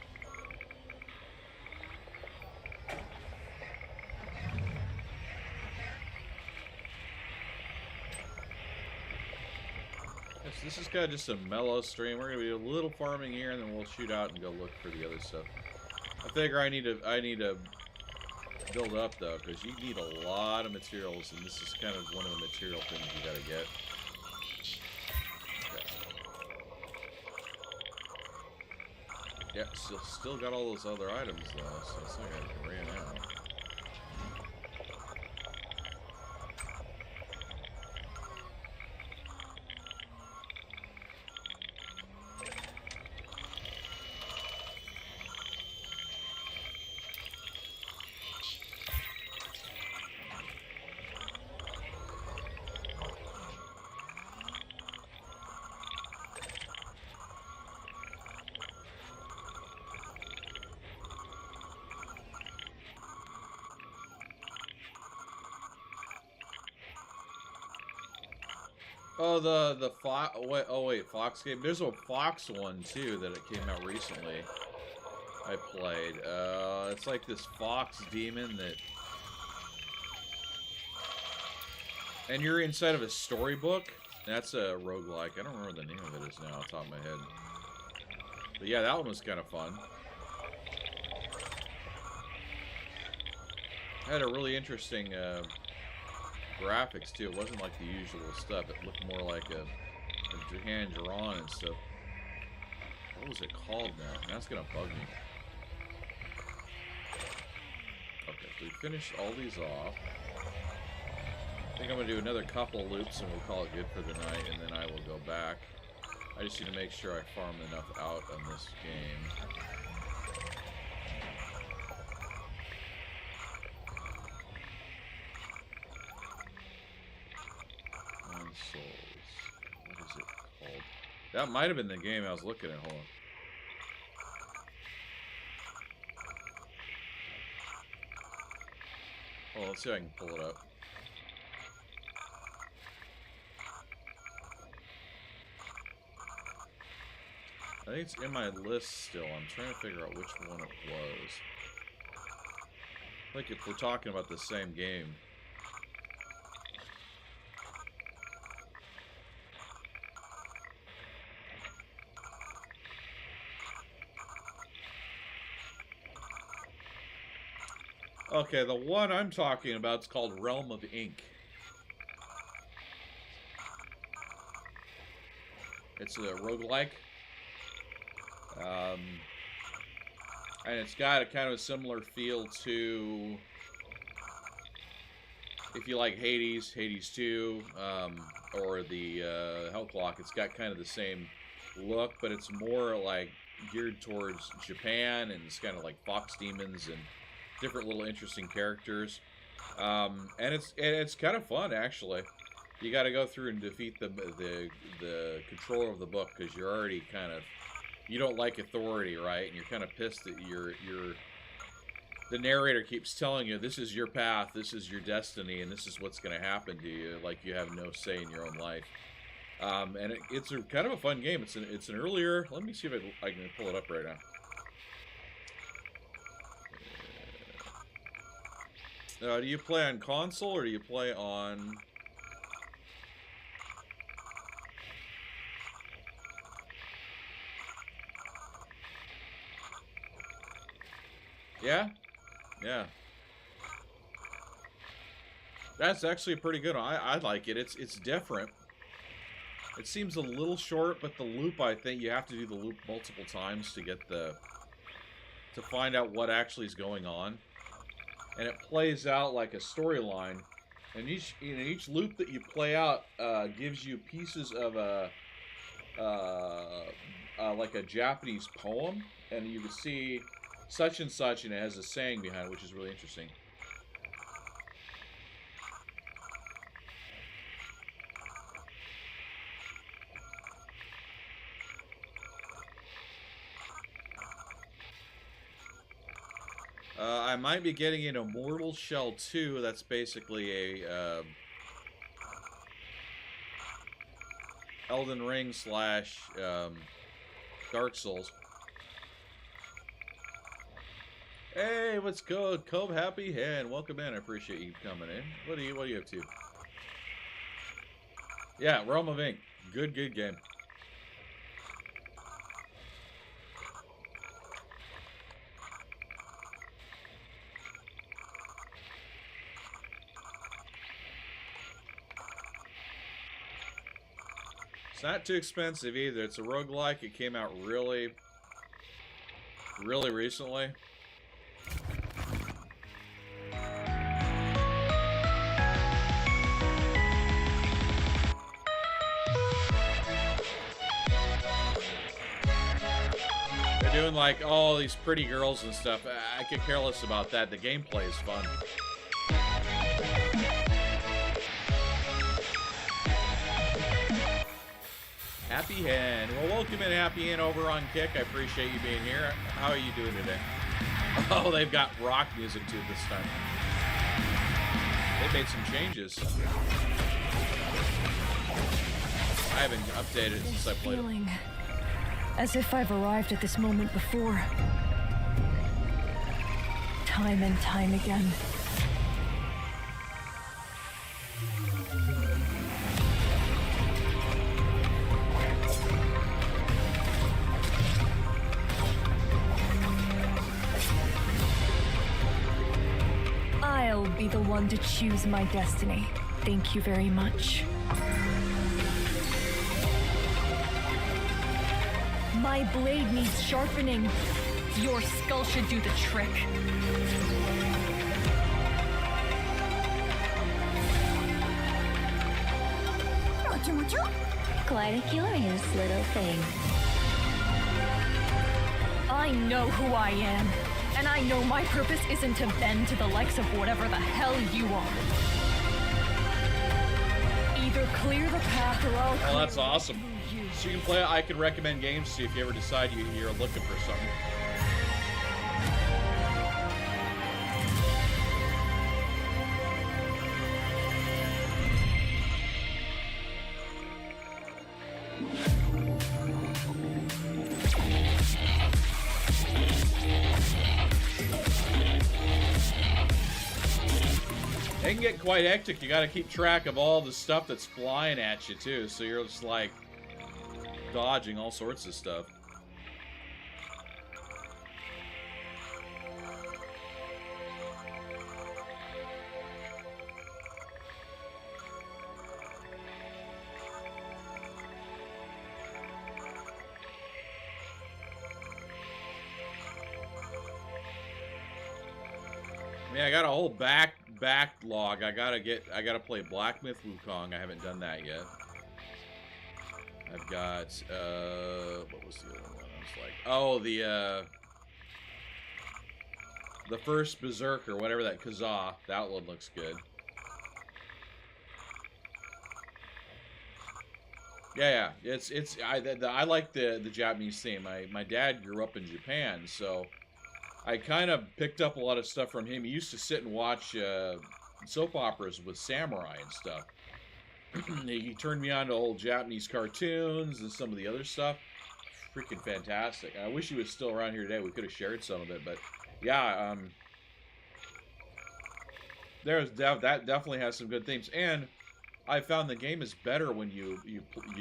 Yes, this is kind of just a mellow stream. We're gonna be a little farming here, and then we'll shoot out and go look for the other stuff. I figure I need to build up though, because you need a lot of materials, and this is kind of one of the material things you gotta get. Okay. Yep, still got all those other items though, so it's like I ran out. Oh, the Fox. Wait, Fox game. There's a Fox one too that it came out recently. I played. It's like this fox demon that, and you're inside of a storybook. That's a roguelike. I don't remember the name of it is now off the top of my head. But yeah, that one was kind of fun. It had a really interesting graphics too. It wasn't like the usual stuff. It looked more like a hand drawn and stuff. What was it called now? That's gonna bug me. Okay, so we finished all these off. I think I'm gonna do another couple loops and we'll call it good for the night, and then I will go back. I just need to make sure I farm enough out on this game. Souls. What is it called? That might have been the game I was looking at. Hold on. Well, let's see if I can pull it up. I think it's in my list still. I'm trying to figure out which one it was. Like if we're talking about the same game. Okay, the one I'm talking about is called Realm of Ink. It's a roguelike. And it's got a kind of a similar feel to, if you like Hades, Hades 2, or the Hell Clock. It's got kind of the same look, but it's more like geared towards Japan, and it's kind of like fox demons and different little interesting characters, and it's kind of fun actually. You got to go through and defeat the controller of the book, because you're already kind of, you don't like authority, right? And you're kind of pissed that the narrator keeps telling you this is your path, this is your destiny, and this is what's going to happen to you. Like you have no say in your own life. And it's a kind of a fun game. It's an earlier. Let me see if I can pull it up right now. Do you play on console or do you play on... Yeah? Yeah. That's actually pretty good. I like it. It's different. It seems a little short, but the loop, I think you have to do the loop multiple times to get the... to find out what actually is going on. And it plays out like a storyline. And each loop that you play out gives you pieces of a like a Japanese poem, and you can see such and such, and it has a saying behind it, which is really interesting. I might be getting an Immortal Shell 2. That's basically a Elden Ring slash Dark Souls. Hey, what's good? Cove Happy Hen. Welcome in. I appreciate you coming in. What are you up to? Yeah, Realm of Ink. Good game. It's not too expensive either. It's a roguelike. It came out really recently. They're doing like all these pretty girls and stuff. I could care less about that. The gameplay is fun. Happy Hen. Well, welcome in, Happy Hen, over on Kick. I appreciate you being here. How are you doing today? Oh, they've got rock music too this time. They made some changes. I haven't updated it since I played it. As if I've arrived at this moment before. Time and time again. I'll be the one to choose my destiny. Thank you very much. My blade needs sharpening. Your skull should do the trick. Quite a curious little thing. I know who I am, and I know my purpose isn't to bend to the likes of whatever the hell you are. Either clear the path or I'll Oh, that's awesome. So you can play it. I could recommend games to you if you ever decide you're looking for something. They can get quite hectic. You got to keep track of all the stuff that's flying at you too, so you're just like dodging all sorts of stuff. Man, I got a whole backlog. I gotta play Black Myth Wukong. I haven't done that yet. I've got what was the other one? I was like, oh, the first Berserker, whatever that Kazaa. That one looks good. Yeah. I like the Japanese theme. My dad grew up in Japan, so I kind of picked up a lot of stuff from him. He used to sit and watch soap operas with samurai and stuff. He turned me on to old Japanese cartoons and some of the other stuff. Freaking fantastic. I wish he was still around here today. We could have shared some of it, but yeah, that definitely has some good themes, and I found the game is better when you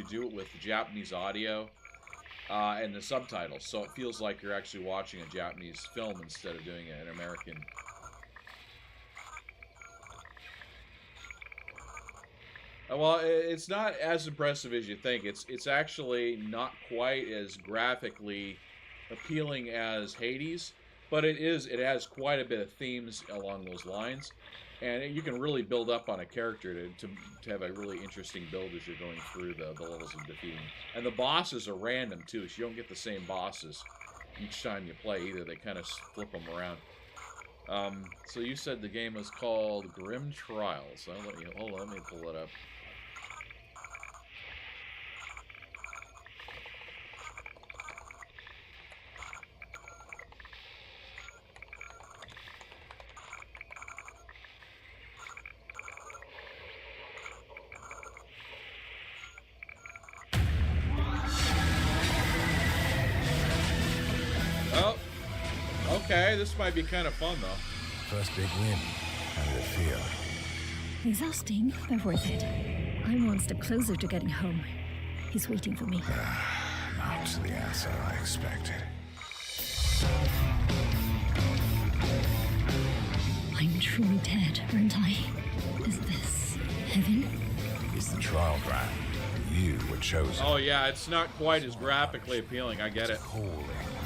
do it with Japanese audio and the subtitles, so it feels like you're actually watching a Japanese film instead of doing an American. Well, it's not as impressive as you think. It's actually not quite as graphically appealing as Hades, but it has quite a bit of themes along those lines, and you can really build up on a character to have a really interesting build as you're going through the levels of defeating. And the bosses are random too, so you don't get the same bosses each time you play either. They kind of flip them around. So you said the game was called Grim Trials. Let me pull it up. Okay, this might be kind of fun, though. First big win. How did it feel? Exhausting, but worth it. I'm one step closer to getting home. He's waiting for me. Not the answer I expected. I'm truly dead, aren't I? Is this heaven? It's the trial ground. You were chosen. Oh yeah, it's not quite as graphically appealing. I get it. Calling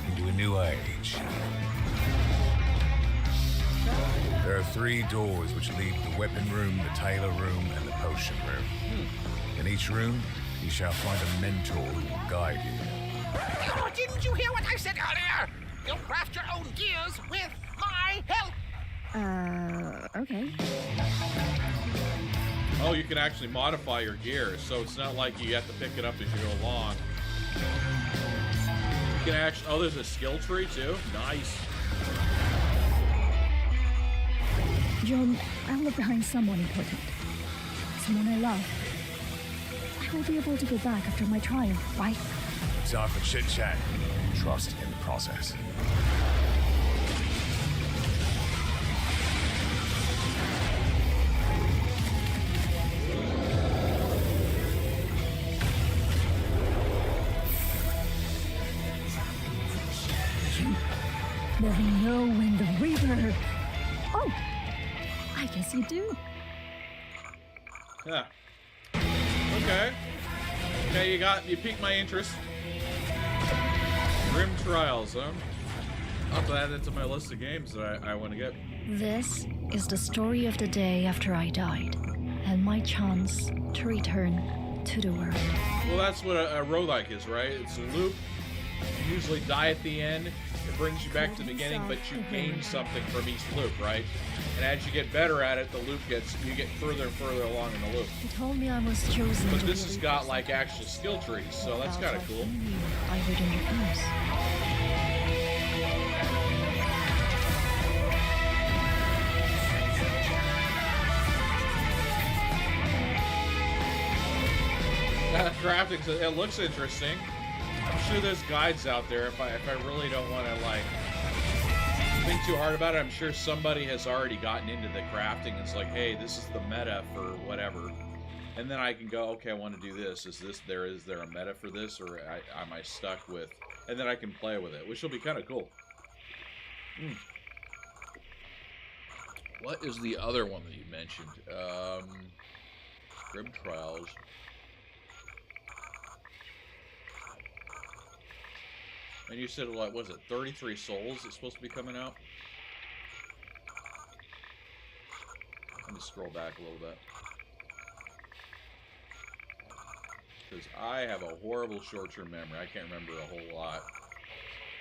into a new age. There are 3 doors which lead to the weapon room, the tailor room, and the potion room. In each room, you shall find a mentor who will guide you. Oh, didn't you hear what I said earlier? You'll craft your own gears with my help. Okay. Oh, you can actually modify your gear, so it's not like you have to pick it up as you go along. You can actually... Oh, there's a skill tree, too? Nice. John, I'll look behind someone important. Someone I love. I will be able to go back after my trial, right? Time for chit-chat. Trust in the process. You never know when the Reaper... Oh! I guess you do. Yeah. Okay. Okay, you piqued my interest. Grim Trials, huh? I'll have to add that to my list of games that I want to get. This is the story of the day after I died, and my chance to return to the world. Well, that's what a roguelike is, right? It's a loop. You usually die at the end. It brings you back to the beginning, but you gain something from each loop, right? And as you get better at it, you get further and further along in the loop. He told me I was chosen. But this has got like actual skill trees, so that's kind of cool. I would introduce. Crafting, it looks interesting. I'm sure there's guides out there if I really don't want to like think too hard about it. I'm sure somebody has already gotten into the crafting. It's like, hey, this is the meta for whatever, and then I can go, okay, I want to do this. Is there a meta for this, or am I stuck with? And then I can play with it, which will be kind of cool. What is the other one that you mentioned? Grim Trials. And you said, what was it, 33 Souls is supposed to be coming out? Let me scroll back a little bit. Because I have a horrible short-term memory. I can't remember a whole lot.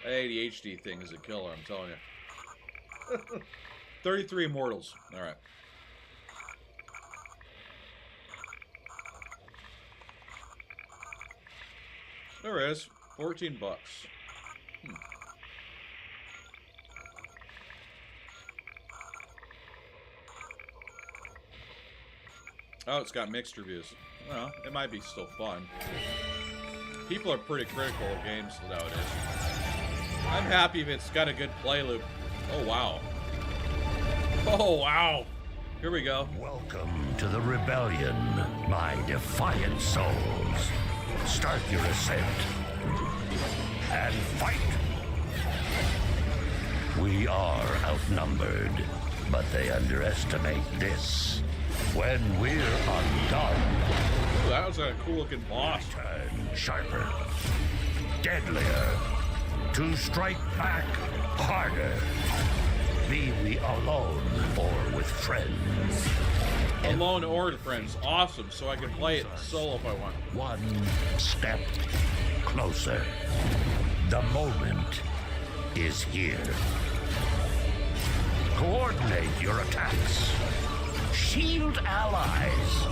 That ADHD thing is a killer, I'm telling you. 33 Immortals. Alright. There it is. 14 bucks. Oh, it's got mixed reviews. Well, it might be still fun. People are pretty critical of games nowadays. I'm happy if it's got a good play loop. Oh, wow. Oh, wow. Here we go. Welcome to the rebellion, my defiant souls. Start your ascent and fight. We are outnumbered, but they underestimate this. When we're undone, Ooh, that was a cool looking boss. turn sharper, deadlier, to strike back harder. Be we alone or with friends. Alone or with friends. Awesome. So I can play it solo if I want. One step closer. The moment is here. Coordinate your attacks. Shield allies.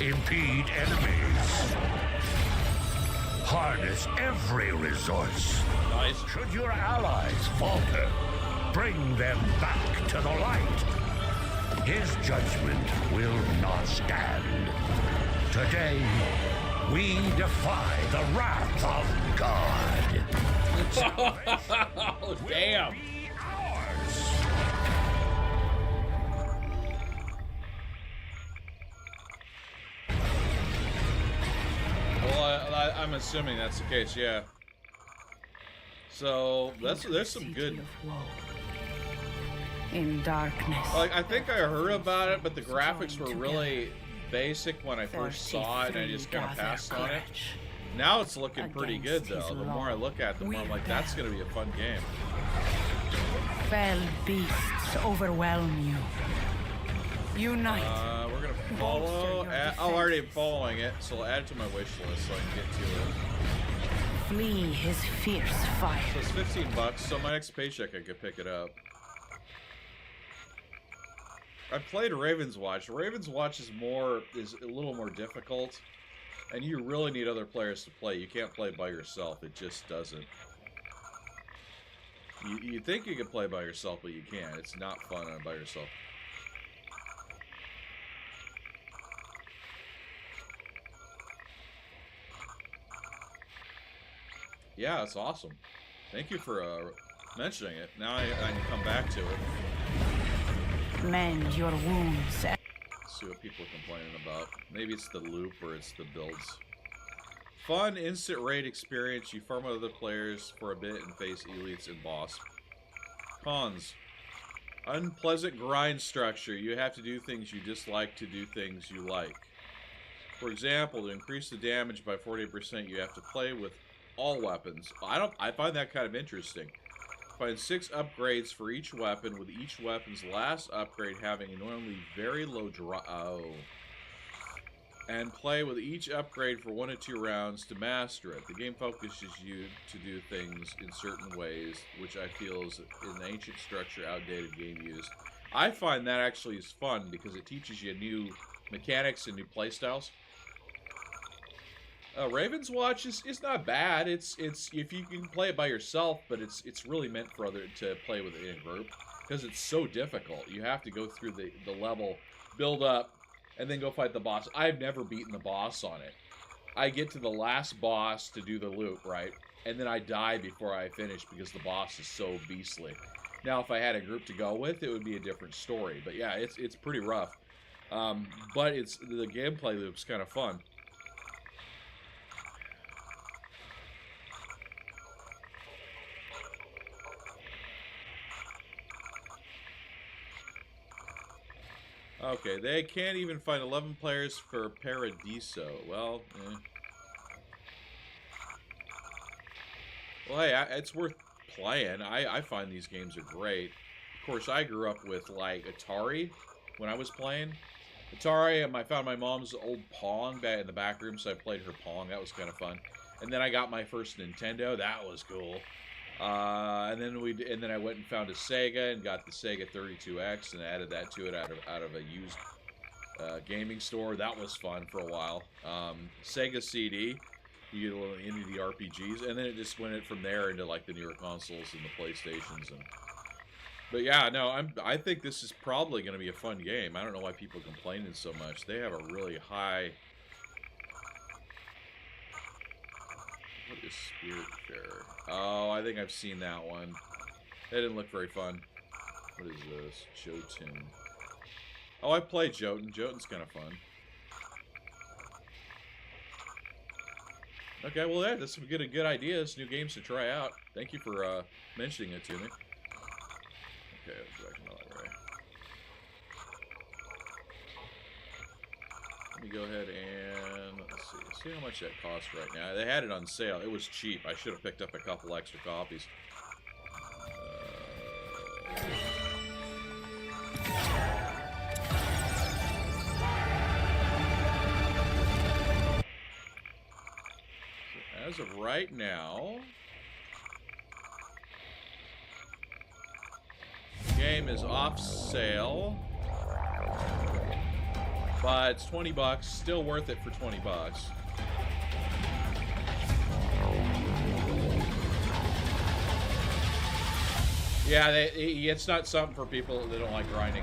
Impede enemies. Harness every resource. Nice. Should your allies falter, bring them back to the light. His judgment will not stand. Today, we defy the wrath of God. Oh, damn. Be ours. Well, I'm assuming that's the case, yeah. So, there's some good... In darkness. Like, I think I heard about it, but the graphics were really basic when I first saw it, and I just kind of passed on it. Now it's looking pretty good, though. The more I look at it, the more I'm like, that's going to be a fun game. Fell beasts overwhelm you. Unite. We're going to follow... I'm already following it, so I'll add it to my wish list so I can get to it. Flee his fierce fire. So it's 15 bucks, so my next paycheck I could pick it up. I played Raven's Watch. Raven's Watch is a little more difficult, and you really need other players to play. You can't play by yourself. It just doesn't. You think you can play by yourself, but you can't. It's not fun by yourself. Yeah, it's awesome. Thank you for mentioning it. Now I can come back to it. Mend your wounds. See what people are complaining about. Maybe it's the loop or it's the builds. Fun instant raid experience. You farm other players for a bit and face elites and boss. Cons. Unpleasant grind structure. You have to do things you dislike to do things you like. For example, to increase the damage by 40%, you have to play with all weapons. I find that kind of interesting. Find 6 upgrades for each weapon, with each weapon's last upgrade having a normally very low drop. Oh. And play with each upgrade for 1 to 2 rounds to master it. The game focuses you to do things in certain ways, which I feel is an ancient structure, outdated game used. I find that actually is fun because it teaches you new mechanics and new playstyles. Raven's Watch is not bad. It's if you can play it by yourself, but it's really meant for to play with it in a group because it's so difficult. You have to go through the level, build up, and then go fight the boss. I've never beaten the boss on it. I get to the last boss to do the loop, right? And then I die before I finish because the boss is so beastly. Now, if I had a group to go with, it would be a different story. But yeah, it's pretty rough. But the gameplay loop's kind of fun. Okay, they can't even find 11 players for Paradiso. Well, Well, hey, it's worth playing. I find these games are great. Of course, I grew up with, like, Atari when I was playing. Atari, I found my mom's old Pong back in the back room, so I played her Pong. That was kind of fun. And then I got my first Nintendo. That was cool. And then I went and found a Sega and got the Sega 32X and added that to it out of a used gaming store. That was fun for a while. Sega CD, you get a little into the RPGs, and then it just went from there into like the newer consoles and the PlayStations. But yeah, no, I think this is probably going to be a fun game. I don't know why people are complaining so much. They have a really high. What is Spiritfarer? Oh, I think I've seen that one. That didn't look very fun. What is this? Jotun. Oh, I played Jotun. Jotun's kind of fun. Okay, well, yeah, this is good ideas, new games to try out. Thank you for mentioning it to me. Okay, let's go back to my library. Let me go ahead and let's see how much that costs right now. They had it on sale. It was cheap. I should have picked up a couple extra copies. As of right now, the game is off sale, but it's 20 bucks. Still worth it for 20 bucks. Yeah, it's not something for people that don't like grinding.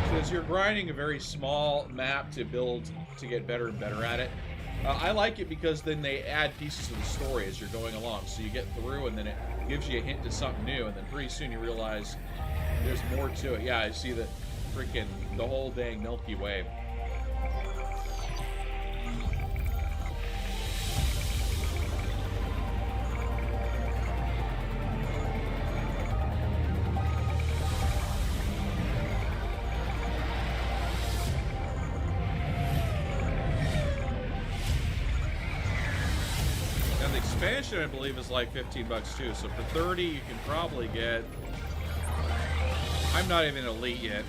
Because you're grinding a very small map to build, to get better and better at it. I like it because then they add pieces of the story as you're going along. So you get through and then it gives you a hint to something new. And then pretty soon you realize there's more to it. Yeah, I see the whole dang Milky Way. Expansion, I believe, is like 15 bucks too. So for 30, you can probably get. I'm not even elite yet.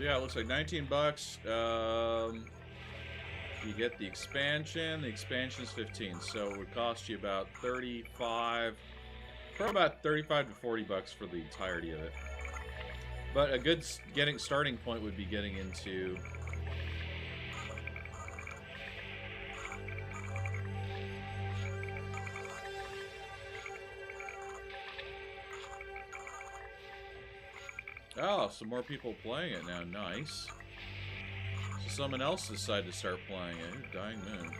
Yeah, it looks like 19 bucks. You get the expansion. The expansion is 15, so it would cost you about 35, probably about 35 to 40 bucks for the entirety of it. But a good starting point would be getting into. Oh, some more people playing it now. Nice. So someone else decided to start playing it. Dying Moon.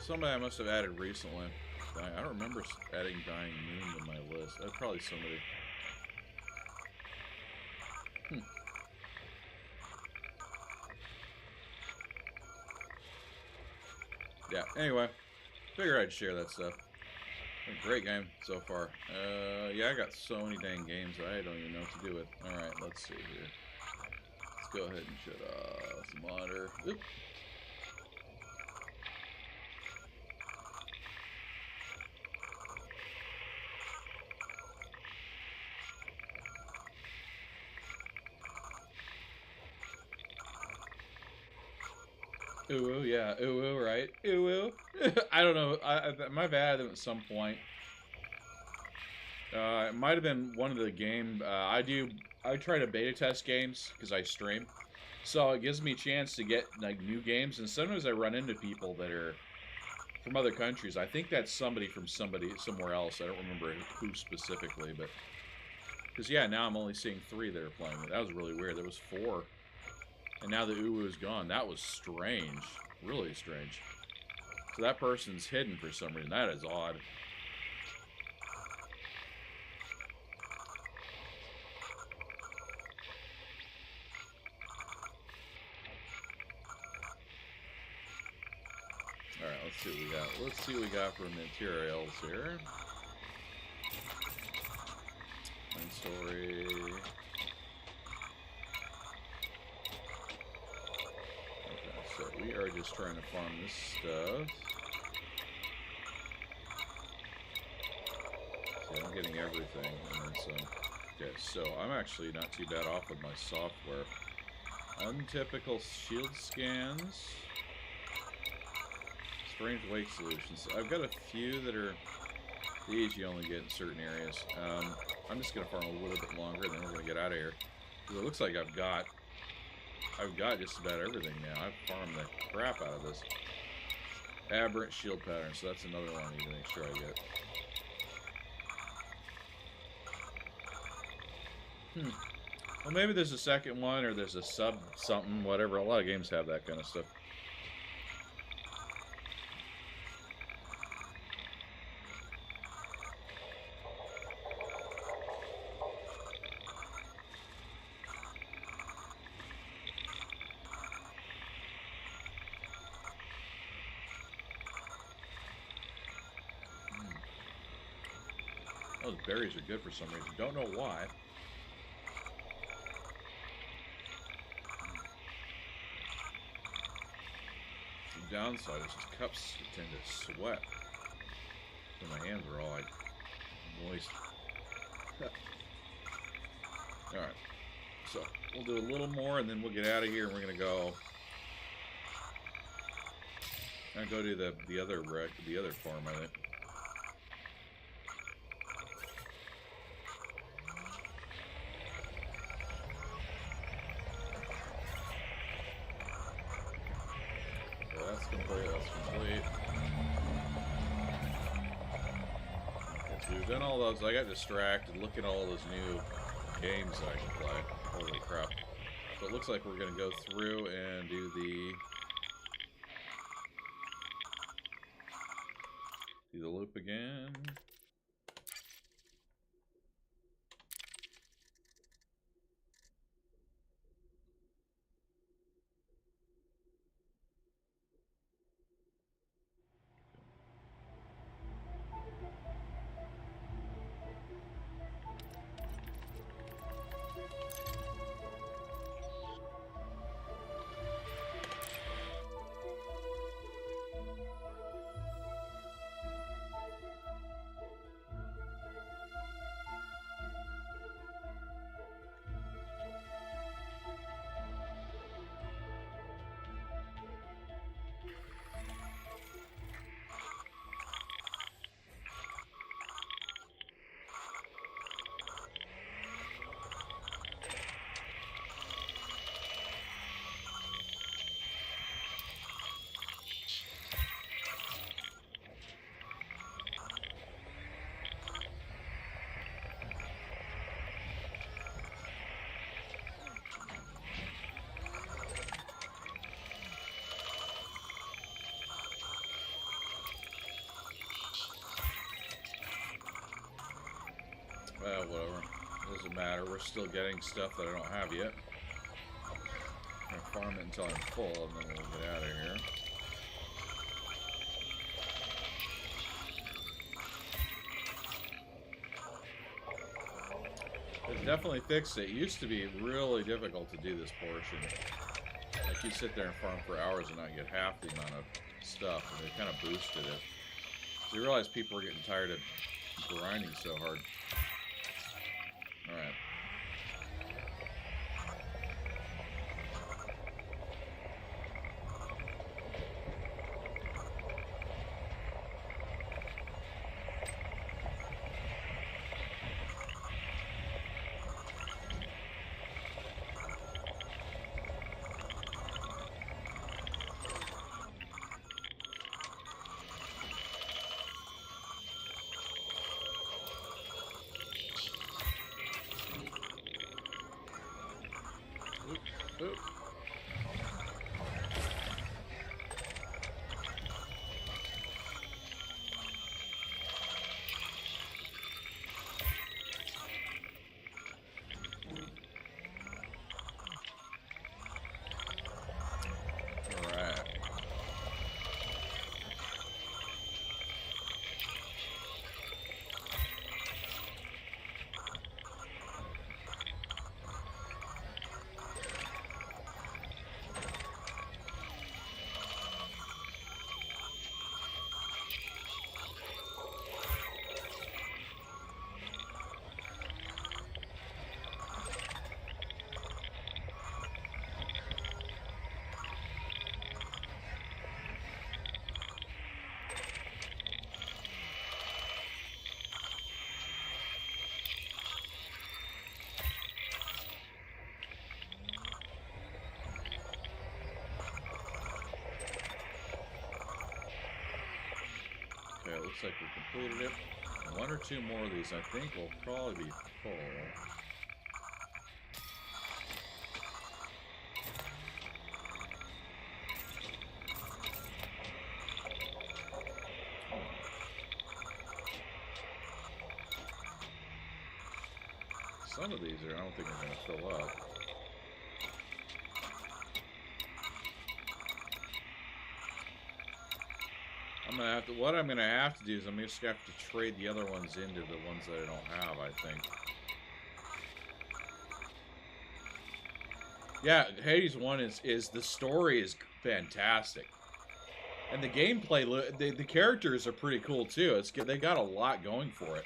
Somebody I must have added recently. I don't remember adding Dying Moon to my list. That's probably somebody. Yeah, anyway. Figured I'd share that stuff. A great game so far. Yeah, I got so many dang games that I don't even know what to do with. Alright, let's see here. Let's go ahead and shut off the monitor. Oop. Ooh, yeah, ooh, right? Ooh. I don't know. I might have added them at some point. It might have been one of the game. I try to beta test games because I stream, so it gives me a chance to get like new games. And sometimes I run into people that are from other countries. I think that's somebody from somewhere else. I don't remember who specifically, but because yeah, now I'm only seeing 3 that are playing it. That was really weird. There was 4. And now the uwu is gone. That was strange. Really strange. So that person's hidden for some reason. That is odd. let's see what we got. Let's see what we got for materials here. Story. Okay, so we are just trying to farm this stuff. See, I'm getting everything and then some. Okay, so I'm actually not too bad off with my software. Untypical shield scans. Strange wake solutions. I've got a few that are these you only get in certain areas. I'm just gonna farm a little bit longer, and then we're gonna get out of here. Because it looks like I've got just about everything now. I've farmed the crap out of this. Aberrant shield pattern, so that's another one I need to make sure I get. Well, maybe there's a second one, or there's a sub something, whatever. A lot of games have that kind of stuff. Those berries are good for some reason. Don't know why. The downside is just cups tend to sweat. So my hands are all like moist. Alright. So we'll do a little more and then we'll get out of here and we're gonna go. I'm gonna go to the other farm, I think. That's complete. Okay, so we've done all those. I got distracted looking at all those new games I can play. Holy crap. So it looks like we're going to go through and do the loop again. Well, whatever. Doesn't matter. We're still getting stuff that I don't have yet. I'm gonna farm it until I'm full, and then we'll get out of here. It's definitely fixed it. It used to be really difficult to do this portion. Like, you'd sit there and farm for hours and not get half the amount of stuff, and they kind of boosted it. So you realize people were getting tired of grinding so hard. Alright. looks like we completed it. One or two more of these, I think, will probably be full. Some of these are, I don't think are going to fill up. What I'm gonna have to do is I'm just gonna have to trade the other ones into the ones that I don't have, I think. Yeah, Hades 1 is the story is fantastic. And the gameplay, the characters are pretty cool too. They got a lot going for it.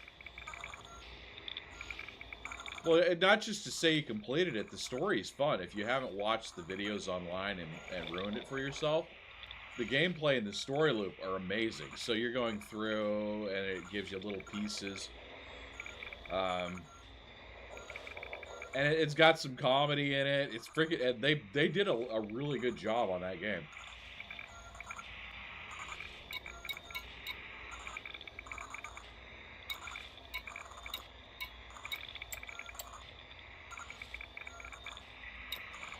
Well, not just to say you completed it, the story is fun. If you haven't watched the videos online and ruined it for yourself, the gameplay and the story loop are amazing. So you're going through, and it gives you little pieces. And it's got some comedy in it. It's freaking... And they did a really good job on that game.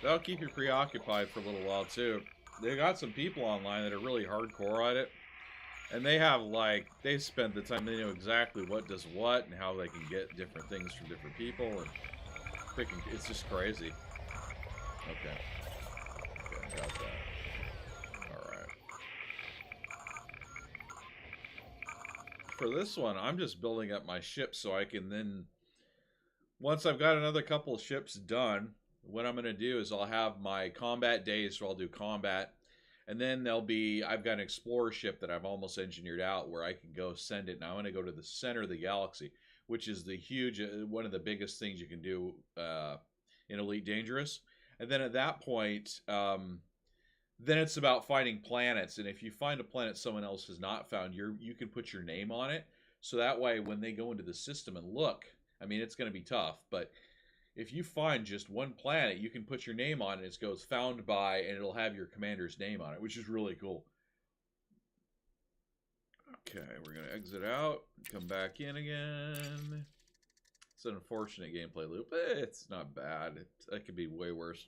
That'll keep you preoccupied for a little while, too. They got some people online that are really hardcore at it. And they have, like, they spent the time, they know exactly what does what and how they can get different things from different people. And freaking, it's just crazy. Okay. Okay, got that. Alright. For this one, I'm just building up my ship so I can then... Once I've got another couple of ships done, what I'm going to do is I'll have my combat days, so I'll do combat. And then there'll be, I've got an explorer ship that I've almost engineered out where I can go send it. And I want to go to the center of the galaxy, which is the huge, one of the biggest things you can do in Elite Dangerous. And then at that point, then it's about finding planets. And if you find a planet someone else has not found, you can put your name on it. So that way, when they go into the system and look, I mean, it's going to be tough, but if you find just one planet, you can put your name on it. It goes found by, and it'll have your commander's name on it, which is really cool. Okay, we're going to exit out, come back in again. It's an unfortunate gameplay loop. It's not bad. It could be way worse.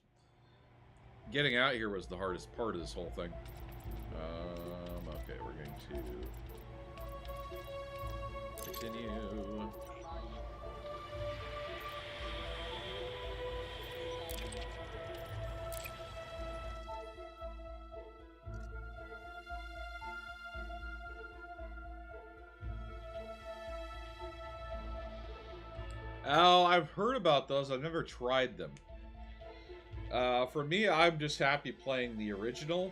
Getting out here was the hardest part of this whole thing. Okay, we're going to continue. Oh, I've heard about those. I've never tried them. For me, I'm just happy playing the original.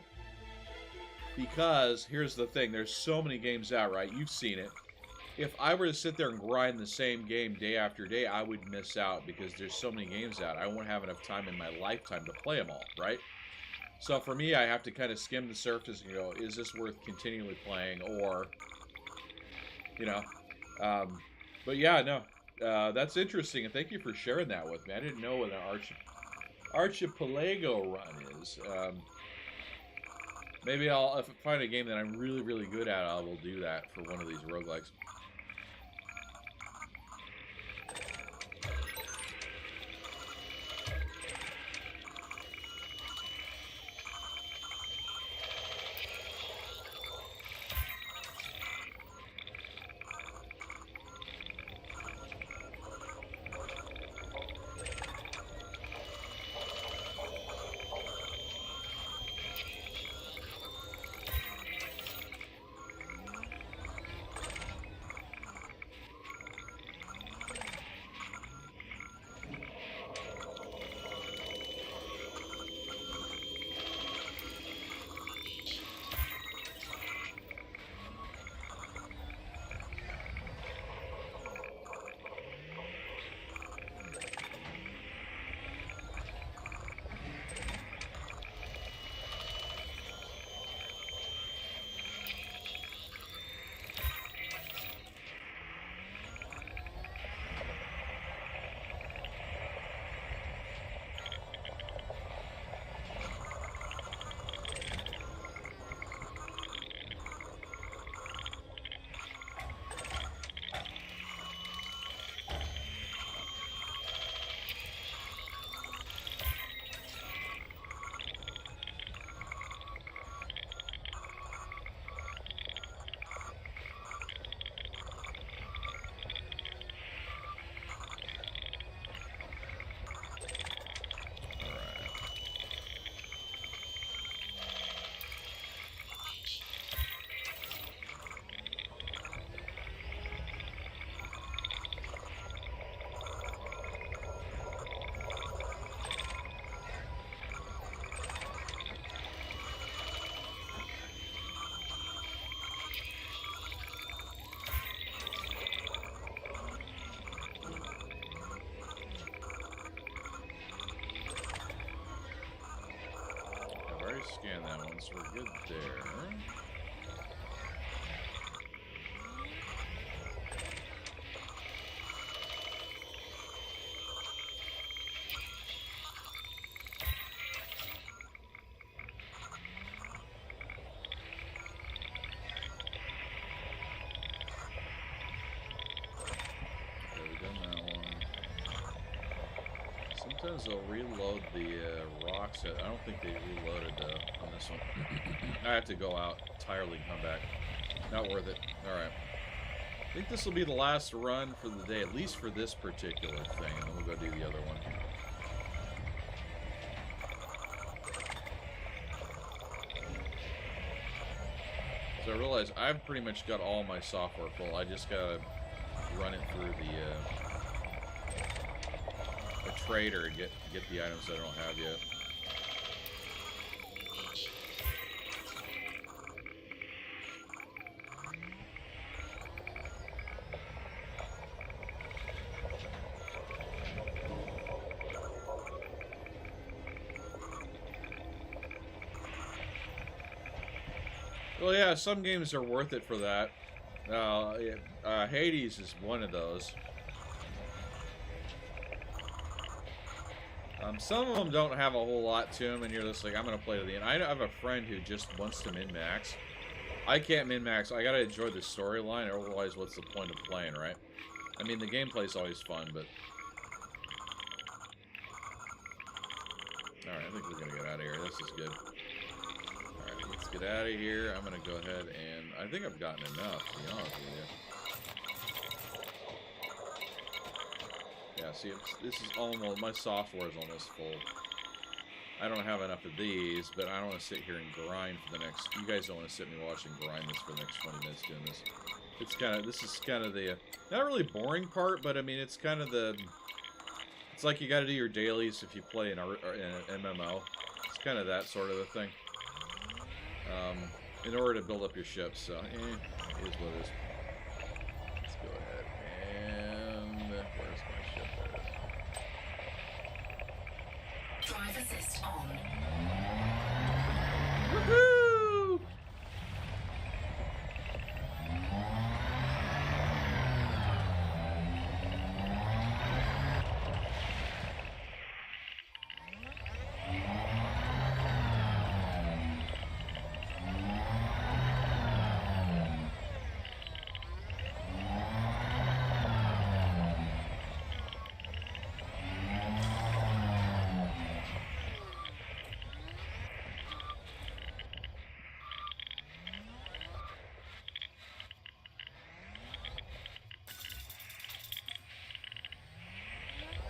Because, here's the thing. There's so many games out, right? You've seen it. If I were to sit there and grind the same game day after day, I would miss out. Because there's so many games out. I won't have enough time in my lifetime to play them all, right? So for me, I have to kind of skim the surface and go, is this worth continually playing? Or, you know. But yeah, no. That's interesting, and thank you for sharing that with me. I didn't know what an archipelago run is. Maybe if I find a game that I'm really, really good at, I will do that for one of these roguelikes. scan that one, so we're good there. Sometimes they'll reload the rocks. I don't think they reloaded on this one. I have to go out entirely and come back. Not worth it. Alright. I think this will be the last run for the day, at least for this particular thing, and then we'll go do the other one. So I realize I've pretty much got all my software full. I just gotta run it through the trader and get the items that I don't have yet. Well, yeah, some games are worth it for that. Hades is one of those. Some of them don't have a whole lot to them, and you're just like, I'm going to play to the end. I have a friend who just wants to min-max. I can't min-max. I got to enjoy the storyline, otherwise what's the point of playing, right? I mean, the gameplay's always fun, but... Alright, I think we're going to get out of here. This is good. Alright, let's get out of here. I'm going to go ahead and... I think I've gotten enough, to be honest with you. Yeah, see, this is almost, my software is almost full. I don't have enough of these, but I don't want to sit here and grind for the next, you guys don't want to sit me watching grind this for the next 20 minutes doing this. It's kind of, this is kind of the, not really boring part, but I mean, it's kind of the, it's like you got to do your dailies if you play an MMO. It's kind of that sort of a thing. In order to build up your ships, so, it is what it is. Let's go ahead and, where's my ship? Drive assist on. Woohoo!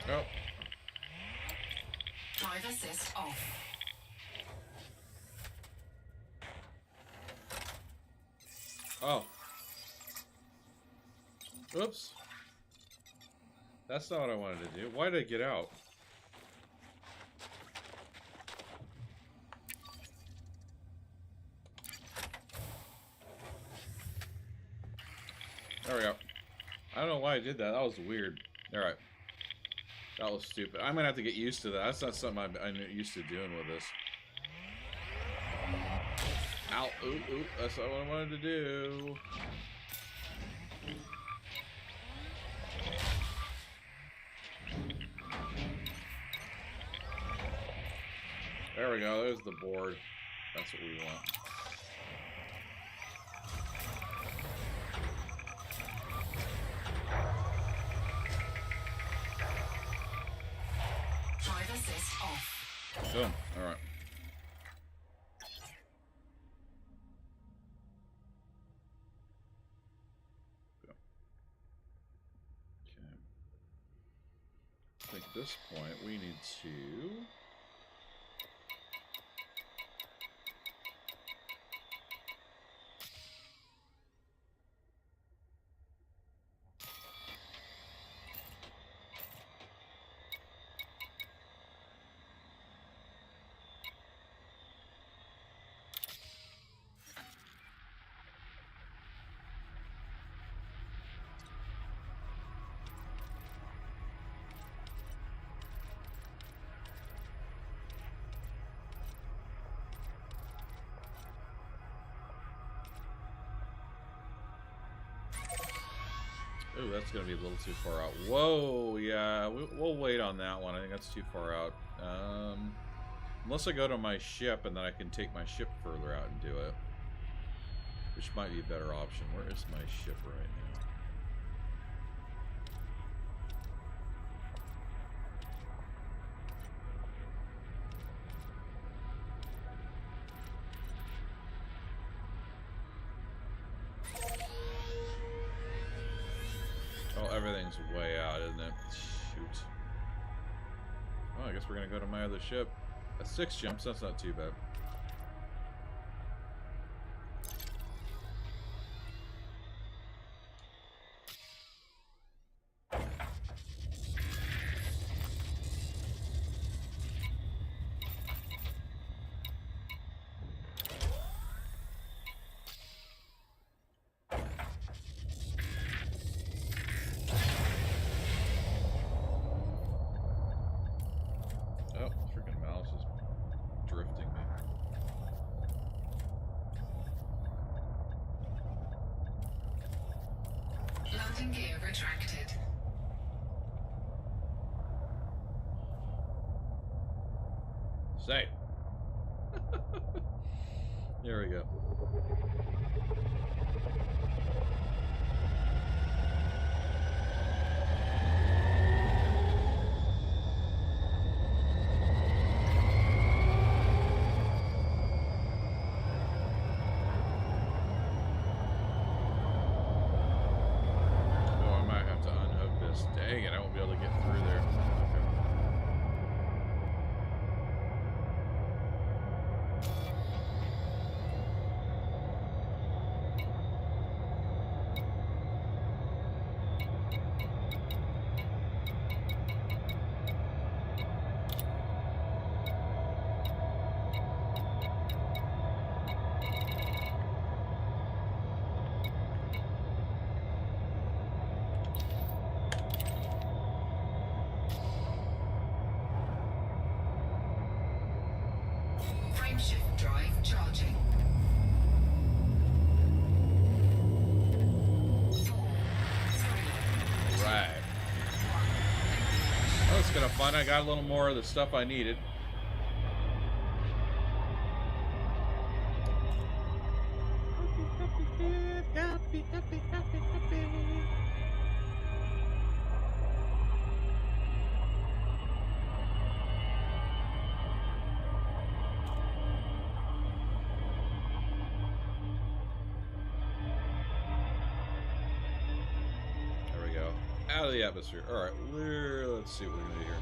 Oh. Drive assist off. Oh. Oops. That's not what I wanted to do. Why did I get out? There we go. I don't know why I did that. That was weird. Alright. That was stupid. I'm gonna have to get used to that. That's not something I'm used to doing with this. Ow. Ooh, ooh. That's not what I wanted to do. There we go. There's the board. That's what we want. Drive assist off. Boom. Alright. Okay. I think at this point we need to... Ooh, that's going to be a little too far out. Whoa, yeah, we'll wait on that one. I think that's too far out. Unless I go to my ship and then I can take my ship further out and do it. Which might be a better option. Where is my ship right now? Oh, everything's way out, isn't it? Shoot. Oh, I guess we're gonna go to my other ship. At 6 jumps, that's not too bad. Oh, freaking mouse is drifting me. Landing gear retracted. Say. There we go. Oh, I might have to unhook this. Dang it, I won't be able to get through there. Okay. Frameshift drive charging. 4, 3, Right. Well, that's kind of fun. I got a little more of the stuff I needed. Happy, happy, happy, happy. There we go. Out of the atmosphere. All right, let's see what we're gonna do here.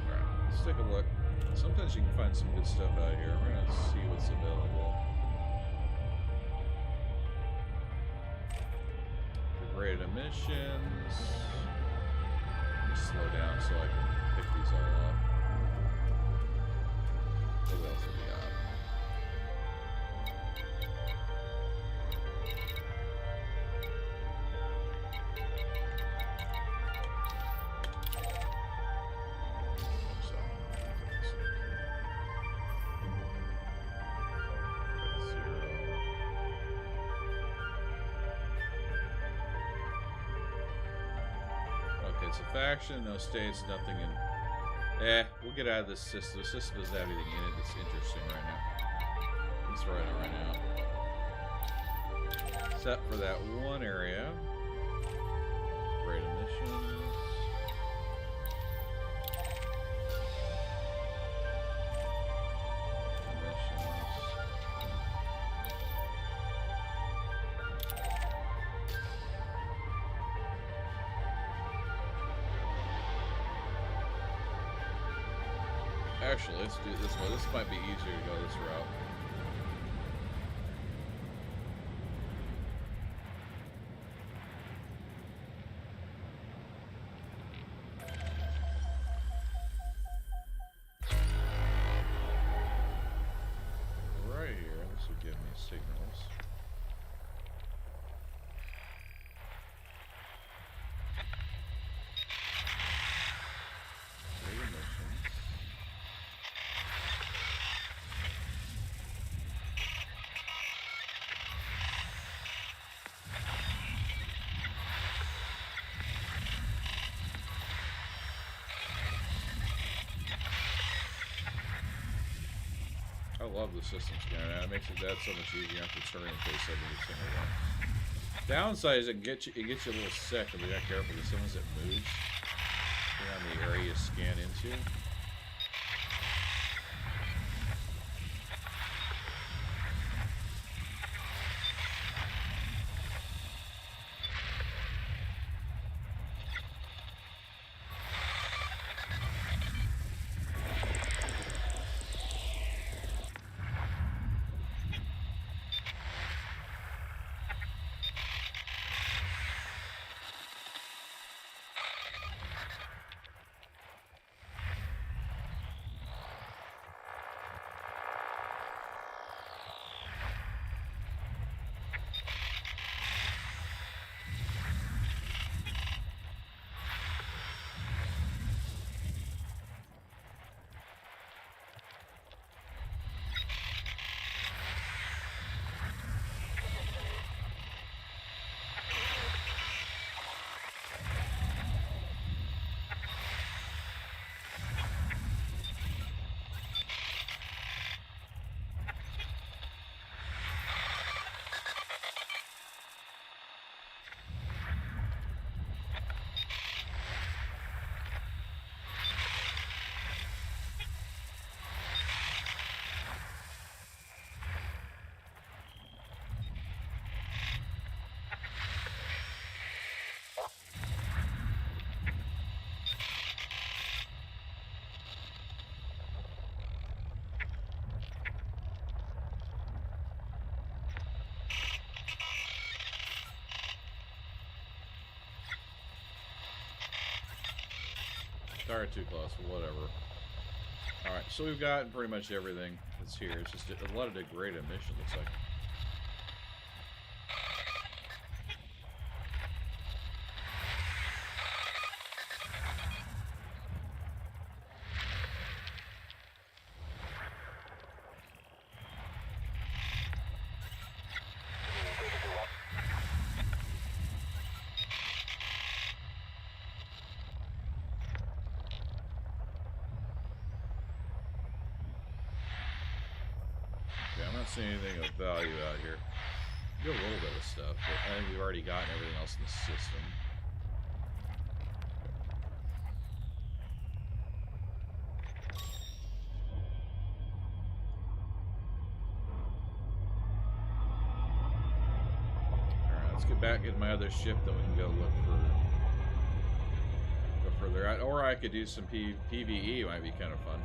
Alright, let's take a look. Sometimes you can find some good stuff out here. We're gonna see what's available. Degraded emissions. Let me slow down so I can pick these all up. What else have we got? Okay, it's a faction, no states, nothing in. We'll get out of this system. The system doesn't have anything in it that's interesting right now. Let's write it right now. Except for that one area. Great emissions. Actually, let's do it this way. This might be easier to go this route. Right here, this will give me signals. I love the system scanner. That makes it that so much easier to turn in case every single one. Downside is it gets you a little sick if you're not careful. As soon as it moves, depending on the area you scan into. Or too close, whatever. Alright, so we've got pretty much everything that's here. It's just a lot of degraded mission, looks like. See anything of value out here. Do a little bit of stuff, but I think we've already gotten everything else in the system. Alright, let's get back in my other ship, then we can go look for further out. Or I could do some PvE, might be kind of fun.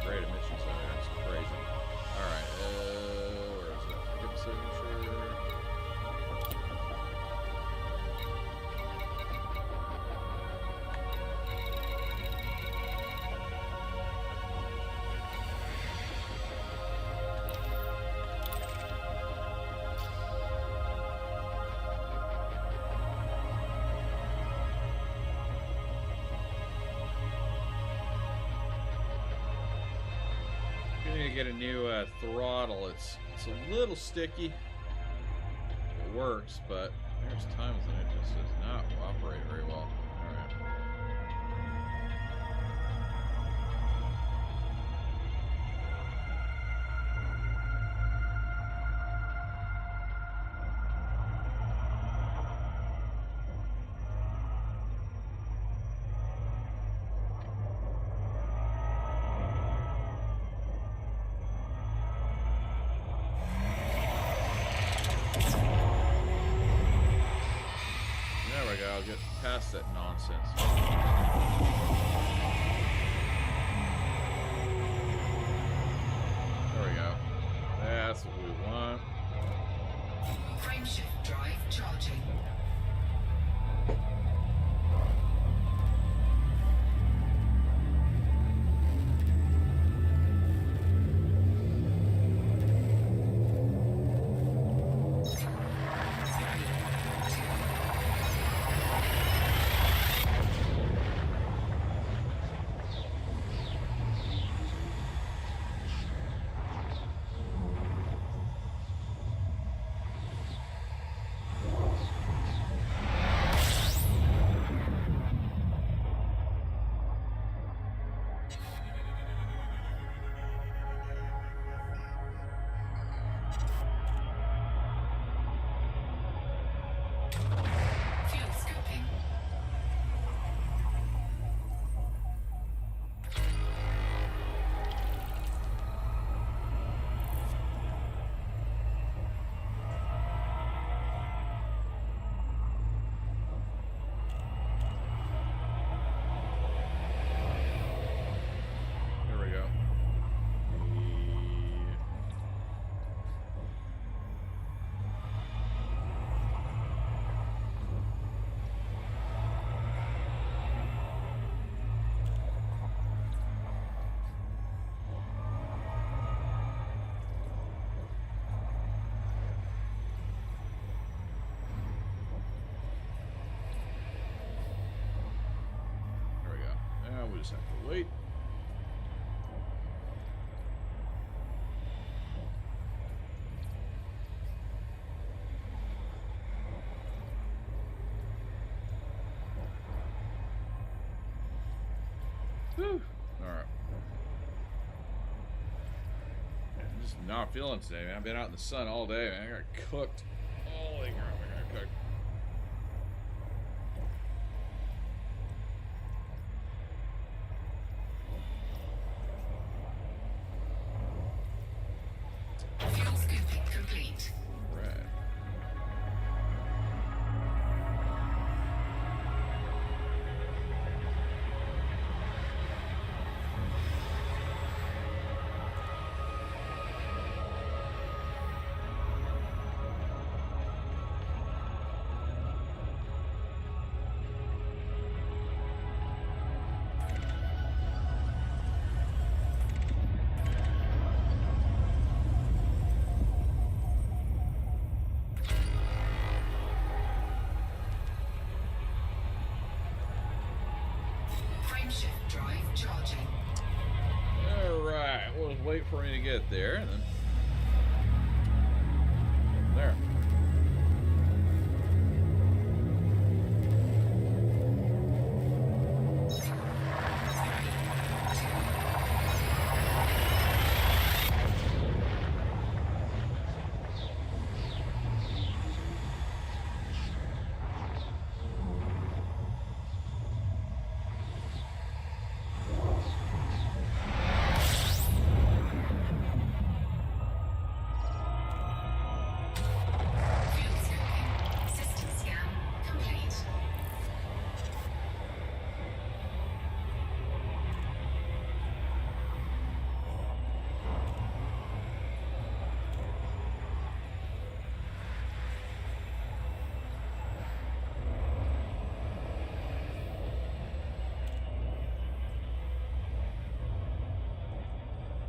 Great emissions out there. It's crazy. Alright, where is it? Get the signature. Get a new throttle. It's a little sticky. works, but there's times when it just does not operate very well. Alright. There we go, I'll get past that nonsense. There we go. That's what we want. Frameshift drive charging. Fuel scooping. There we go. There we go. Now we just have to wait. Whew. Alright. I'm just not feeling today, man. I've been out in the sun all day, man. I got cooked. Holy crap, I got cooked. Fuel scooping complete. Right. Frameshift drive charging. Alright, we'll just wait for me to get there, and then... There. Fuel scooping. System scan complete.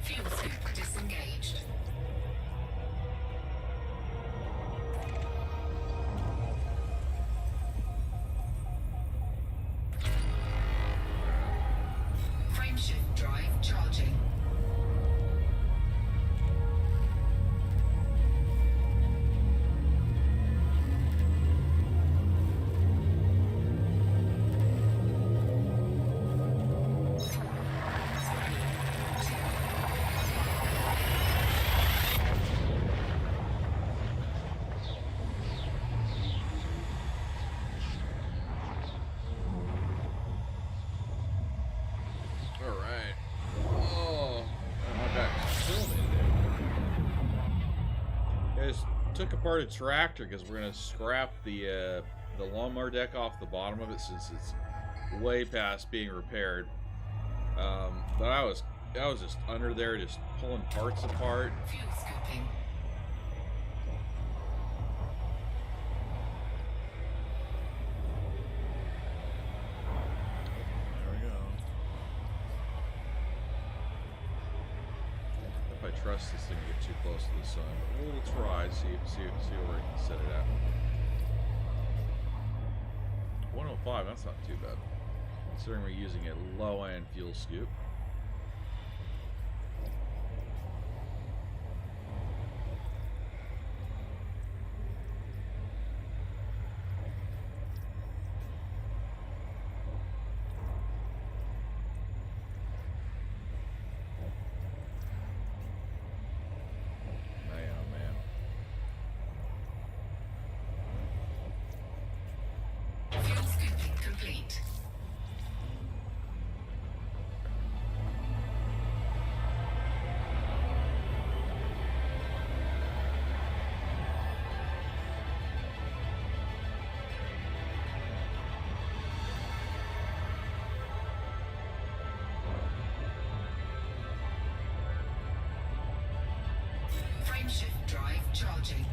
Fuel scoop disengaged. Frameshift drive charging. took apart a tractor because we're gonna scrap the lawnmower deck off the bottom of it since it's way past being repaired. But I was just under there just pulling parts apart. Fuel scooping. There we go. If I trust this thing to get too close to the sun, but we'll try. See where we can set it at. 105. That's not too bad, considering we're using a low-end fuel scoop. Fuel scooping complete. Frameshift drive charging.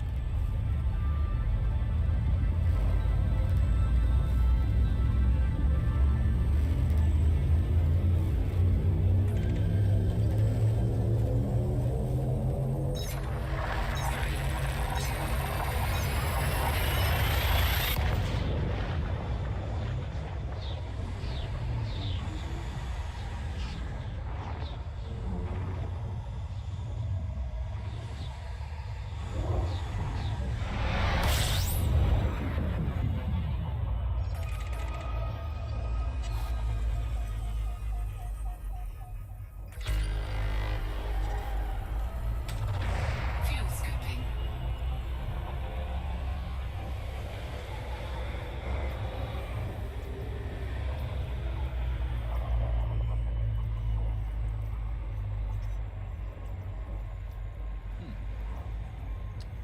Fuel scooping.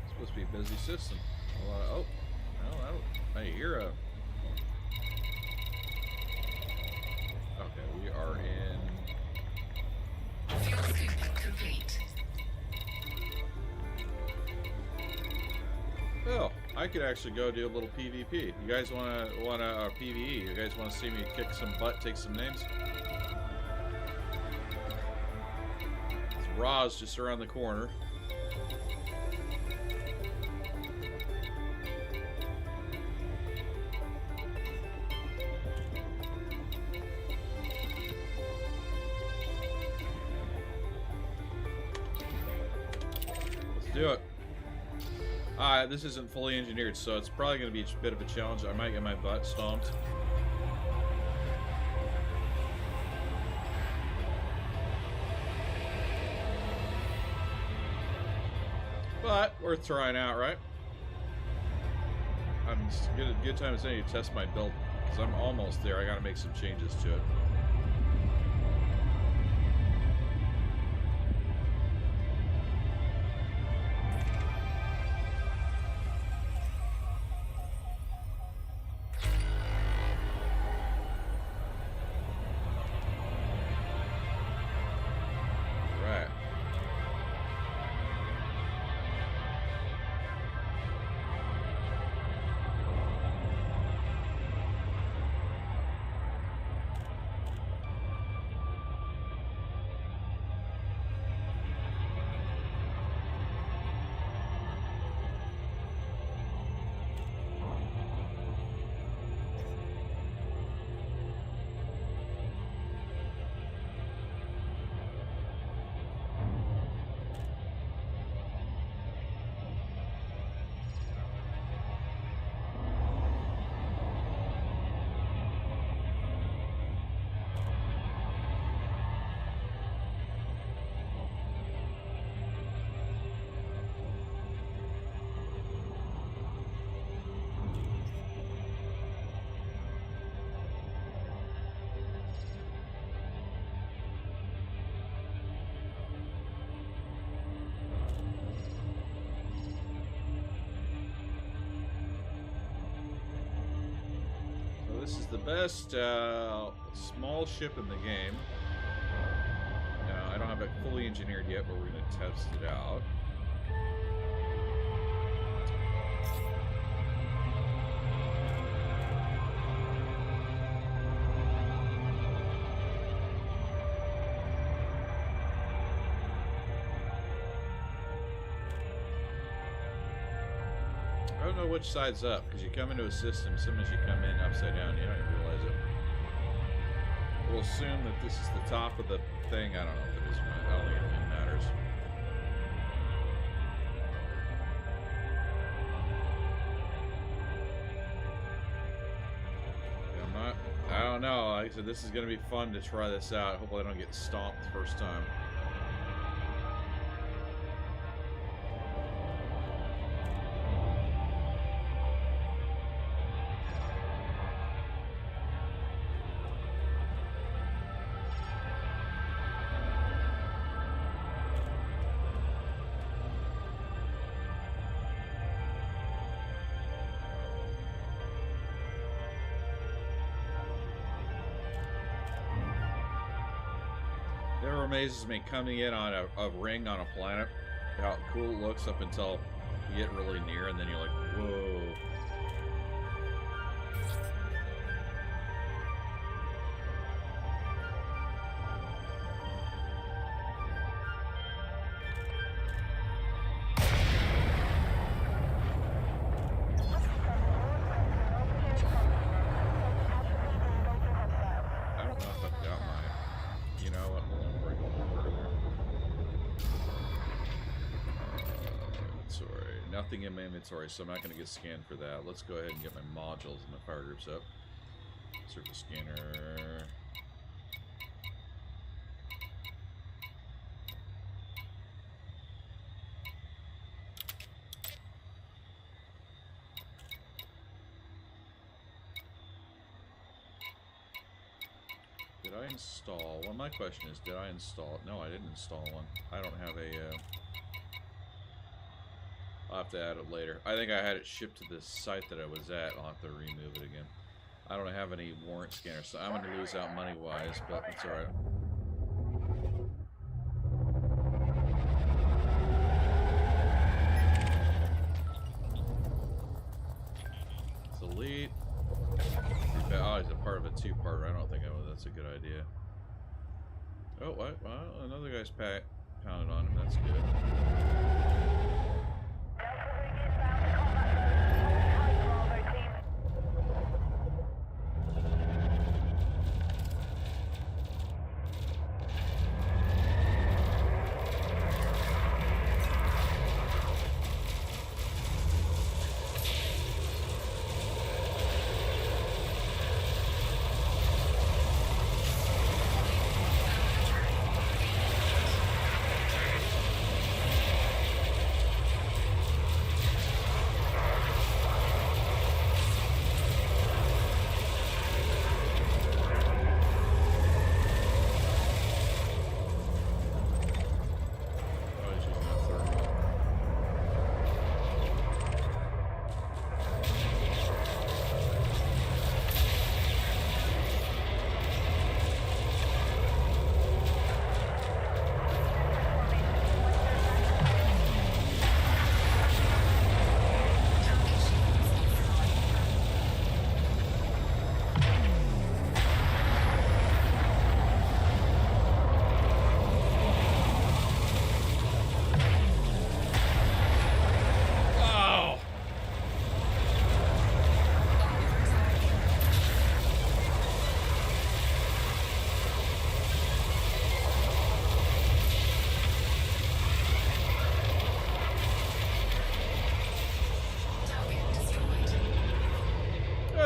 It's supposed to be a busy system. Oh, well, I hear a. Okay, we are in. Fuel scooping complete. Oh, I could actually go do a little PvP. You guys wanna PvE? You guys wanna see me kick some butt, take some names? It's Ra's just around the corner. Let's do it. This isn't fully engineered, so it's probably going to be a bit of a challenge. I might get my butt stomped. But worth trying out, right? It's a good time as any to test my build, because I'm almost there. I got to make some changes to it. This is the best small ship in the game. I don't have it fully engineered yet, but we're going to test it out. I don't know which side's up, because you come into a system, sometimes you come in upside down, you don't even realize it. We'll assume that this is the top of the thing. I don't know if it is or not. I don't think it matters. I don't know. Like I said, this is going to be fun to try this out. Hopefully I don't get stomped the first time. Never amazes me coming in on a ring on a planet, how cool it looks up until you get really near, and then you're like, whoa. I don't know if I've got my, you know what, hold on before I go further. Sorry, nothing in my inventory, so I'm not going to get scanned for that. Let's go ahead and get my modules and my fire groups up. Surface scanner. Did I install? Well, my question is, did I install it? No, I didn't install one. I don't have a... I'll have to add it later. I think I had it shipped to the site that I was at. I'll have to remove it again. I don't have any warrant scanners, so I'm going to lose out money-wise, but it's alright. Delete. Oh, it's a part of a two-part. I don't think that's a good idea. Oh, what? Well, another guy's pounded on him. That's good.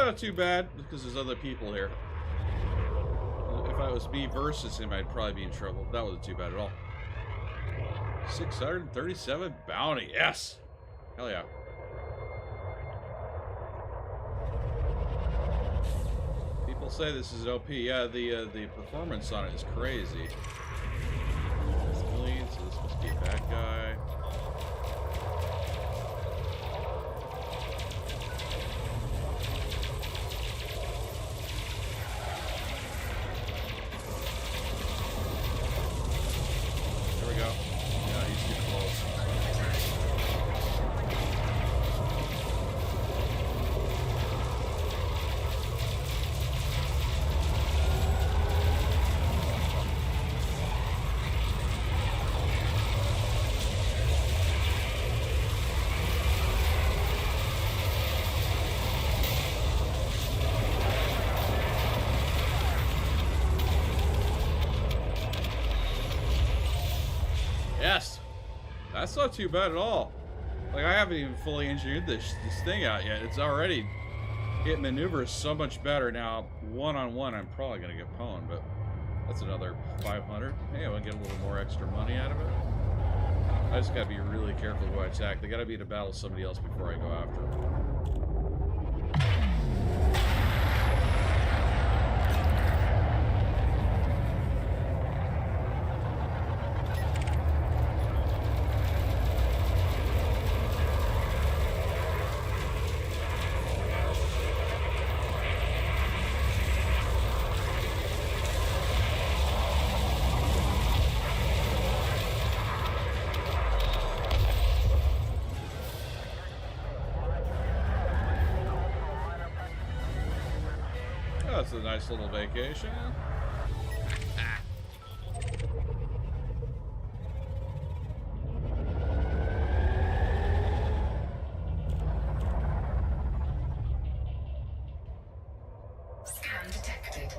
Not too bad, because there's other people here. If I was me versus him, I'd probably be in trouble. That wasn't too bad at all. 637 bounty, yes! Hell yeah. People say this is OP. Yeah, the performance on it is crazy. It's clean, so this must be a bad guy. that's not too bad at all. Like, I haven't even fully engineered this thing out yet. It's already, it maneuvers so much better. Now, one-on-one, I'm probably going to get pwned, but that's another 500. Hey, I'll get a little more extra money out of it. I just got to be really careful who I attack. They got to be to battle somebody else before I go after them. That's a nice little vacation. Scan detected.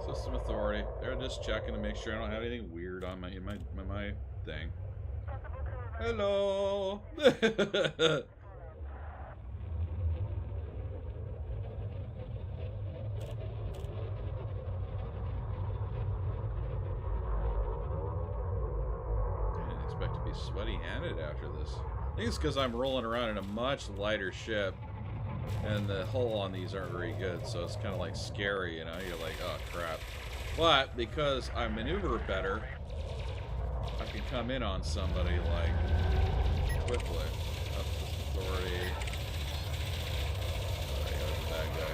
System authority. They're just checking to make sure I don't have anything weird on my thing. Hello. Expect to be sweaty-handed after this. I think it's because I'm rolling around in a much lighter ship, and the hull on these aren't very good, so it's kind of like scary, you know? You're like, oh crap. But because I maneuver better, I can come in on somebody like quickly. Up to authority. Oh, yeah, that's a bad guy.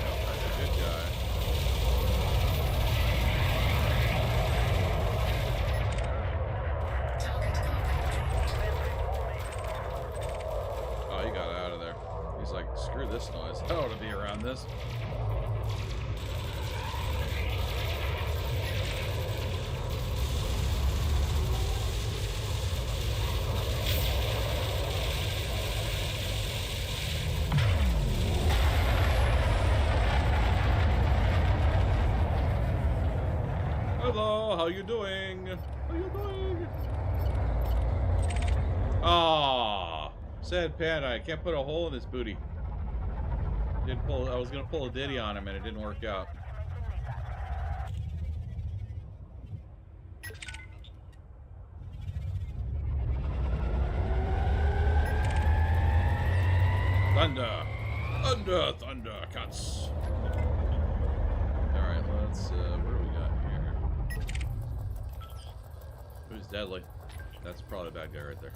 Nope, that's a good guy. Oh, he got out of there. He's like, screw this noise. I don't want to be around this. Hello, how you doing? How you doing? Aww. Sad panda, I can't put a hole in his booty. I was gonna pull a ditty on him and it didn't work out. Thunder! Thunder! Thunder! Cuts! Alright, let's, what do we got here? Who's deadly? That's probably a bad guy right there.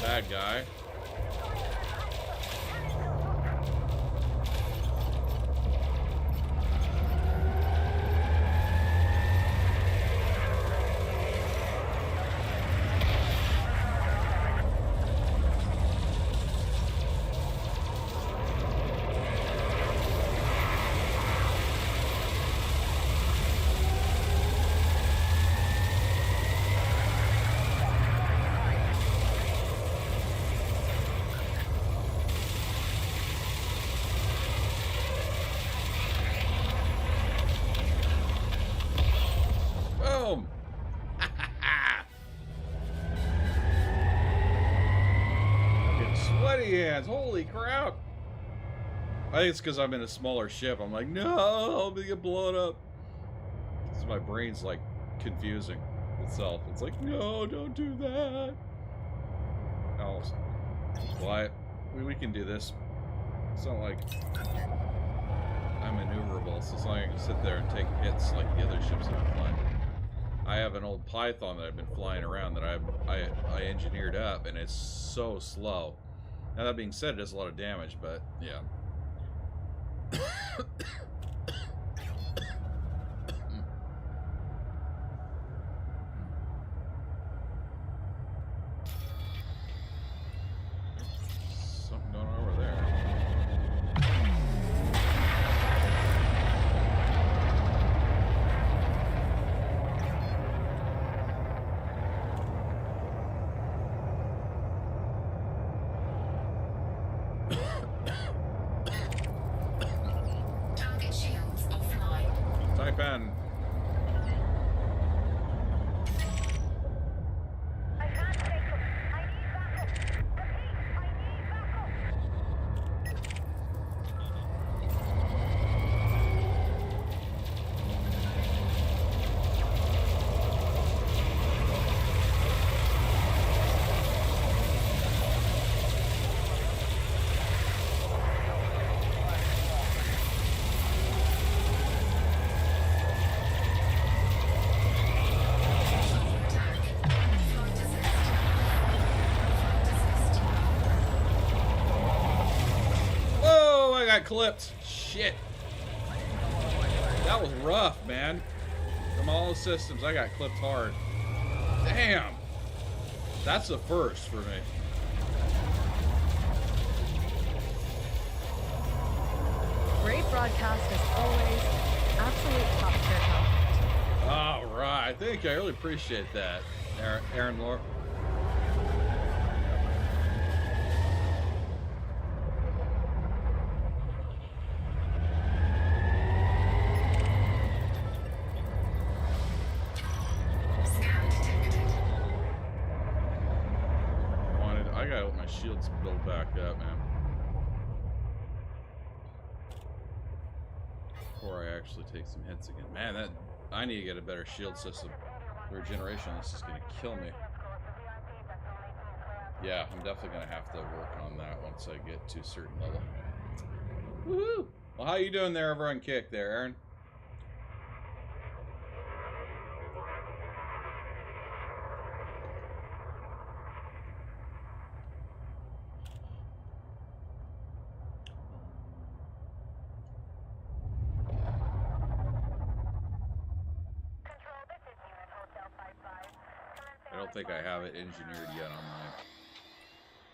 Bad guy. sweaty hands. Holy crap. I think it's because I'm in a smaller ship. I'm like, no, I'll get blown up. So my brain's like confusing itself. It's like, no, don't do that. Oh, well, we can do this. It's not like I'm maneuverable. So it's not like I can sit there and take hits like the other ships that I'm flying. I have an old Python that I've been flying around that I engineered up, and it's so slow. Now that being said, it does a lot of damage, but yeah. Something going on over there. Target shields offline. Type in. I can't take them. I need backup. Repeat, I need backup. Whoa, I got clipped. Shit. That was rough, man. From all the systems, I got clipped hard. Damn. That's a first for me. Great broadcast as always. Absolute top tier content. All right. Thank you. I really appreciate that, Aaron Moore. Scan detected. I gotta let my shields build back up, man. Before I actually take some hits again. Man, I need to get a better shield system. The regeneration on this is gonna kill me. Yeah, I'm definitely gonna have to work on that once I get to a certain level. Woohoo! Well, how you doing there over on Kick there, Aaron? I don't think I have it engineered yet on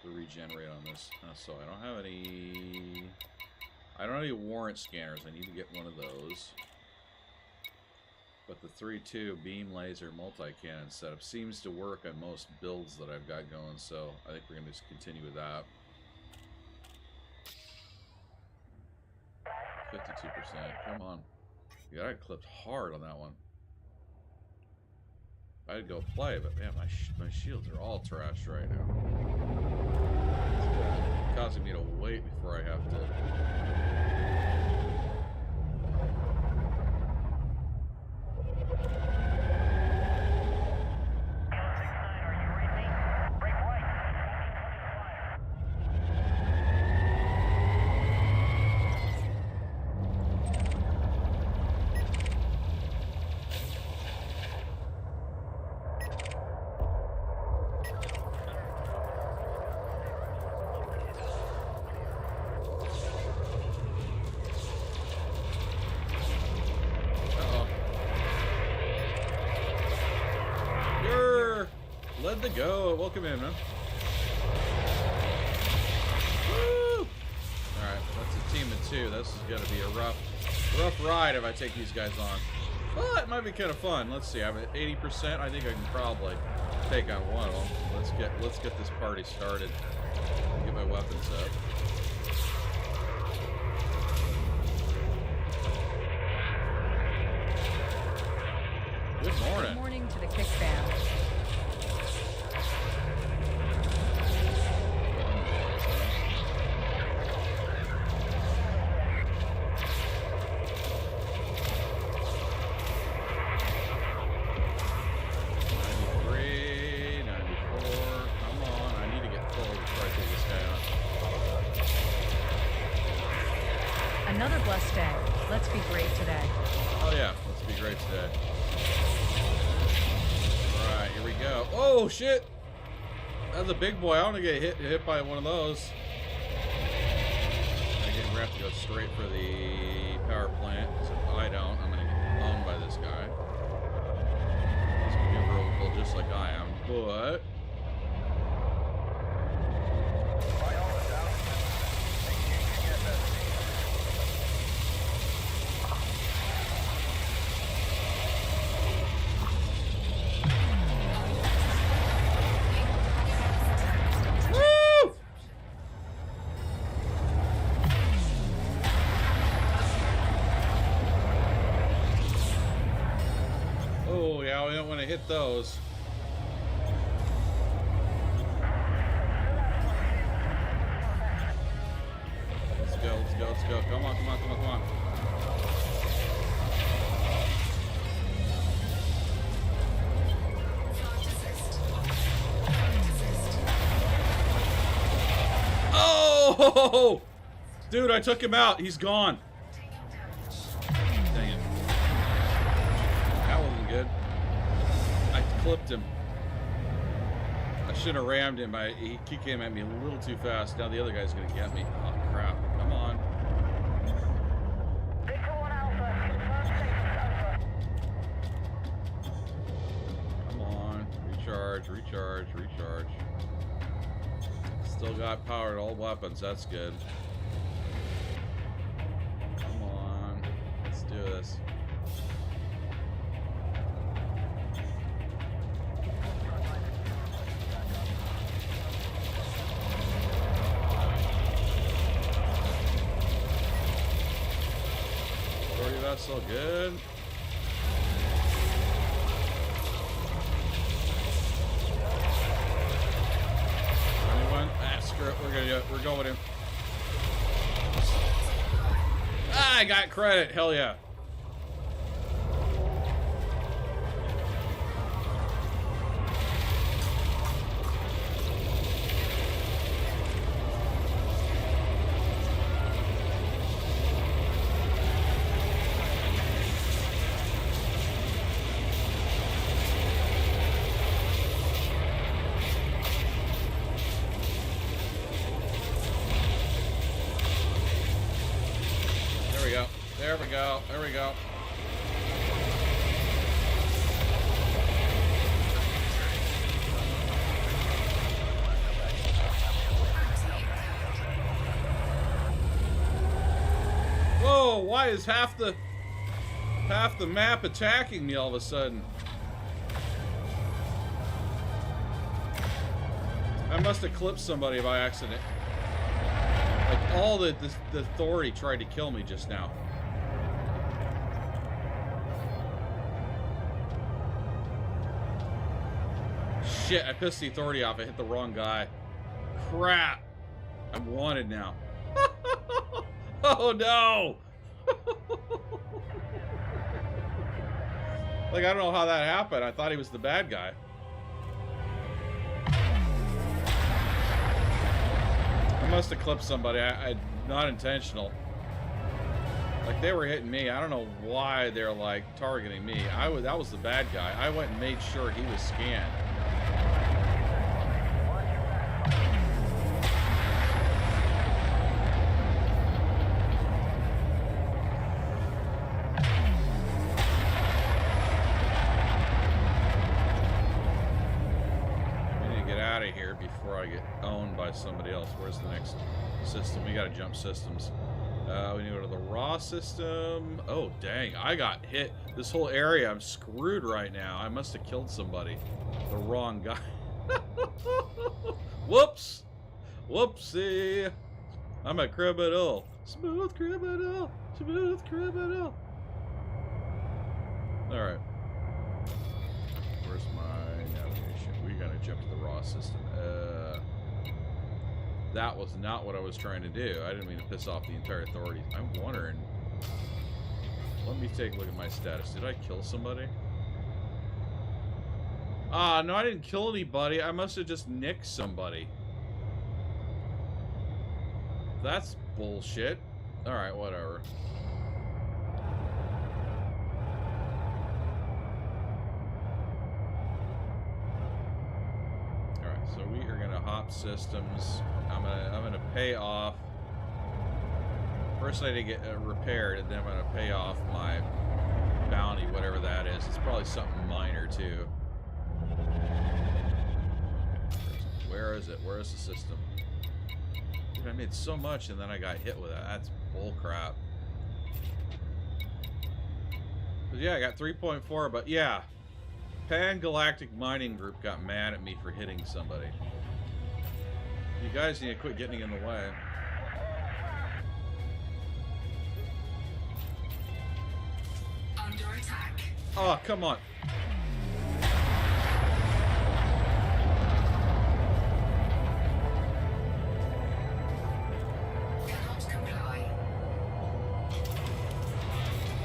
to regenerate on this. So I don't have any warrant scanners. I need to get one of those. But the 3.2 beam laser multi-cannon setup seems to work on most builds that I've got going, so I think we're going to just continue with that. 52%. Come on. Yeah, I clipped hard on that one. I'd go play, but man, my shields are all trashed right now. It's causing me to wait before I have to. Led to go. Welcome in, man. Woo! Alright, that's a team of two. This is going to be a rough ride if I take these guys on. But it might be kind of fun. Let's see. I'm at 80%. I think I can probably take on one of them. Let's get this party started. Get my weapons up. Good morning. Good morning to the Kick Band. Another blessed day. Let's be great today. Oh yeah, let's be great today. Alright, here we go. Oh shit! That's a big boy. I want to get hit by one of those. Again, we're gonna have to go straight for the power plant. So if I don't, I'm gonna get owned by this guy. He's maneuverable just like I am, but hit those. Let's go, let's go, let's go. Come on, come on, come on, come on. Oh! Dude, I took him out. He's gone. Dang it. That wasn't good. Clipped him. I should have rammed him. He came at me a little too fast. Now the other guy's gonna get me. Oh crap! Come on. Come on. Recharge, recharge, recharge. Still got power to all weapons. That's good. Come on. Let's do this. That's so good. Anyone? Ah, screw it. We're going in. Ah, I got credit. Hell yeah. There we go. There we go. Whoa, why is half the map attacking me all of a sudden? I must have clipped somebody by accident. Like all the authority tried to kill me just now. Shit, I pissed the authority off. I hit the wrong guy. Crap. I'm wanted now. Oh no! Like, I don't know how that happened. I thought he was the bad guy. I must have clipped somebody. I not intentional. Like, they were hitting me. I don't know why they're like targeting me. That was the bad guy. I went and made sure he was scanned. Before I get owned by somebody else. Where's the next system? We gotta jump systems. We need to go to the raw system. Oh dang, I got hit. This whole area, I'm screwed right now. I must have killed somebody. The wrong guy. Whoops! Whoopsie! I'm a criminal. Smooth criminal. Smooth criminal. Alright. Where's my navigation? We gotta jump to the raw system. That was not what I was trying to do. I didn't mean to piss off the entire authorities. I'm wondering. Let me take a look at my status. Did I kill somebody? Ah, no, I didn't kill anybody. I must have just nicked somebody. That's bullshit. Alright, whatever. Alright, so we are gonna hop systems. I'm gonna pay off. First I need to get repaired, and then I'm gonna pay off my bounty, whatever that is. It's probably something minor too. Where is it? Where is the system? Dude, I made so much and then I got hit with it. That's bull crap. But yeah, I got 3.4, but yeah. Pan-Galactic Mining Group got mad at me for hitting somebody. You guys need to quit getting in the way. Under attack. Oh, come on. Cannot comply.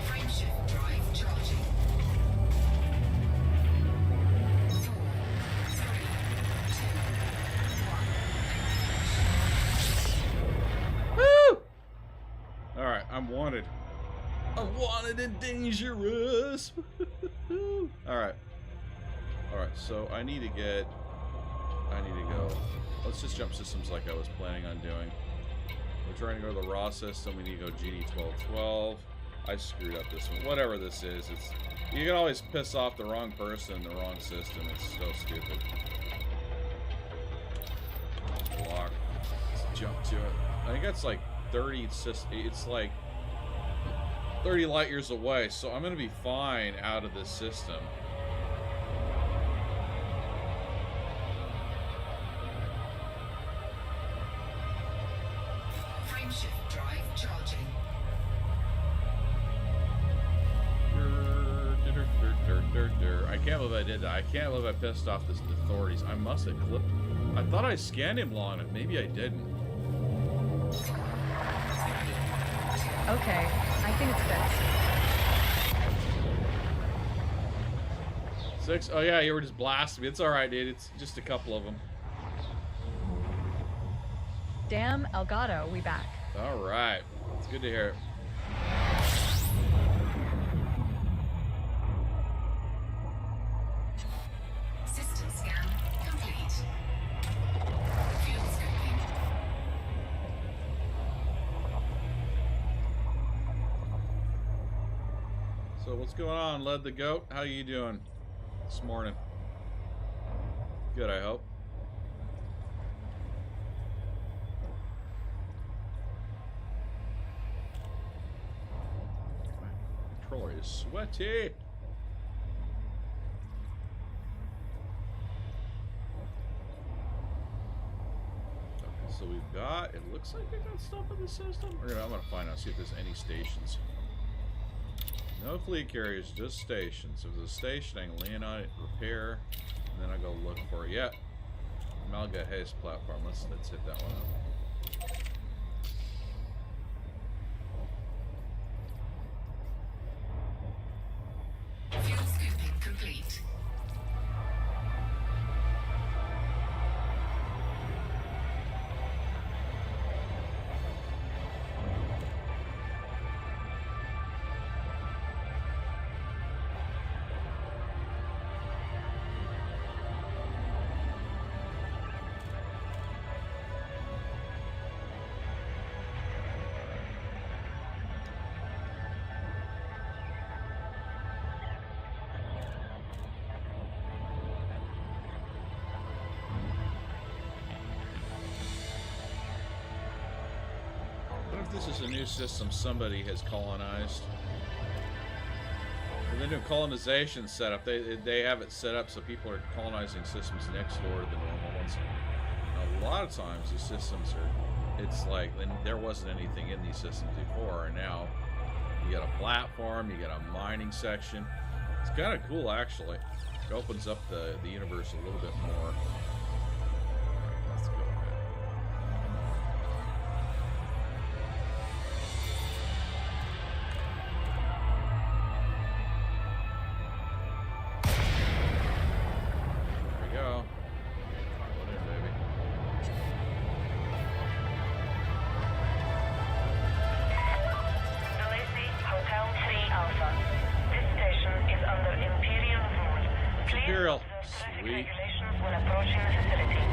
Frameshift drive charging. 4, 3, 2, 1. Woo! Alright, I'm wanted. I'm wanted and dangerous. Alright. Alright, so I need to go. Let's just jump systems like I was planning on doing. We're trying to go to the raw system. We need to go GD1212. I screwed up this one. Whatever this is, you can always piss off the wrong person in the wrong system. It's so stupid. Block. Let's jump to it. I think that's like 30 it's like 30 light years away, so I'm gonna be fine out of this system. Frameshift drive charging. I can't believe I did that. I can't believe I pissed off the authorities. I must have clipped. I thought I scanned him long enough. Maybe I didn't. Okay, I think it's fixed. 6? Oh yeah, you were just blasting me. It's alright, dude. It's just a couple of them. Damn, Elgato, we back. Alright. It's good to hear it. System scan complete. Fuel scoping. So what's going on, Led the Goat? How you doing this morning? Good, I hope. My controller is sweaty. Okay, so we've got, it looks like we got stuff in the system. I'm gonna find out, see if there's any stations. No fleet carriers, just stations. If there's a station, I can land on it, repair, and then I go look for it. Yeah. Malga Hayes platform. Let's hit that one up. Fuel scoping complete. What if this is a new system somebody has colonized? With the new colonization setup, they have it set up so people are colonizing systems next door to the normal ones. And a lot of times these systems are, it's like, there wasn't anything in these systems before, and now you get a platform, you get a mining section. It's kind of cool, actually. It opens up the universe a little bit more. Alright, let's go ahead. There we go. Put in, baby. precautions when approaching the facility.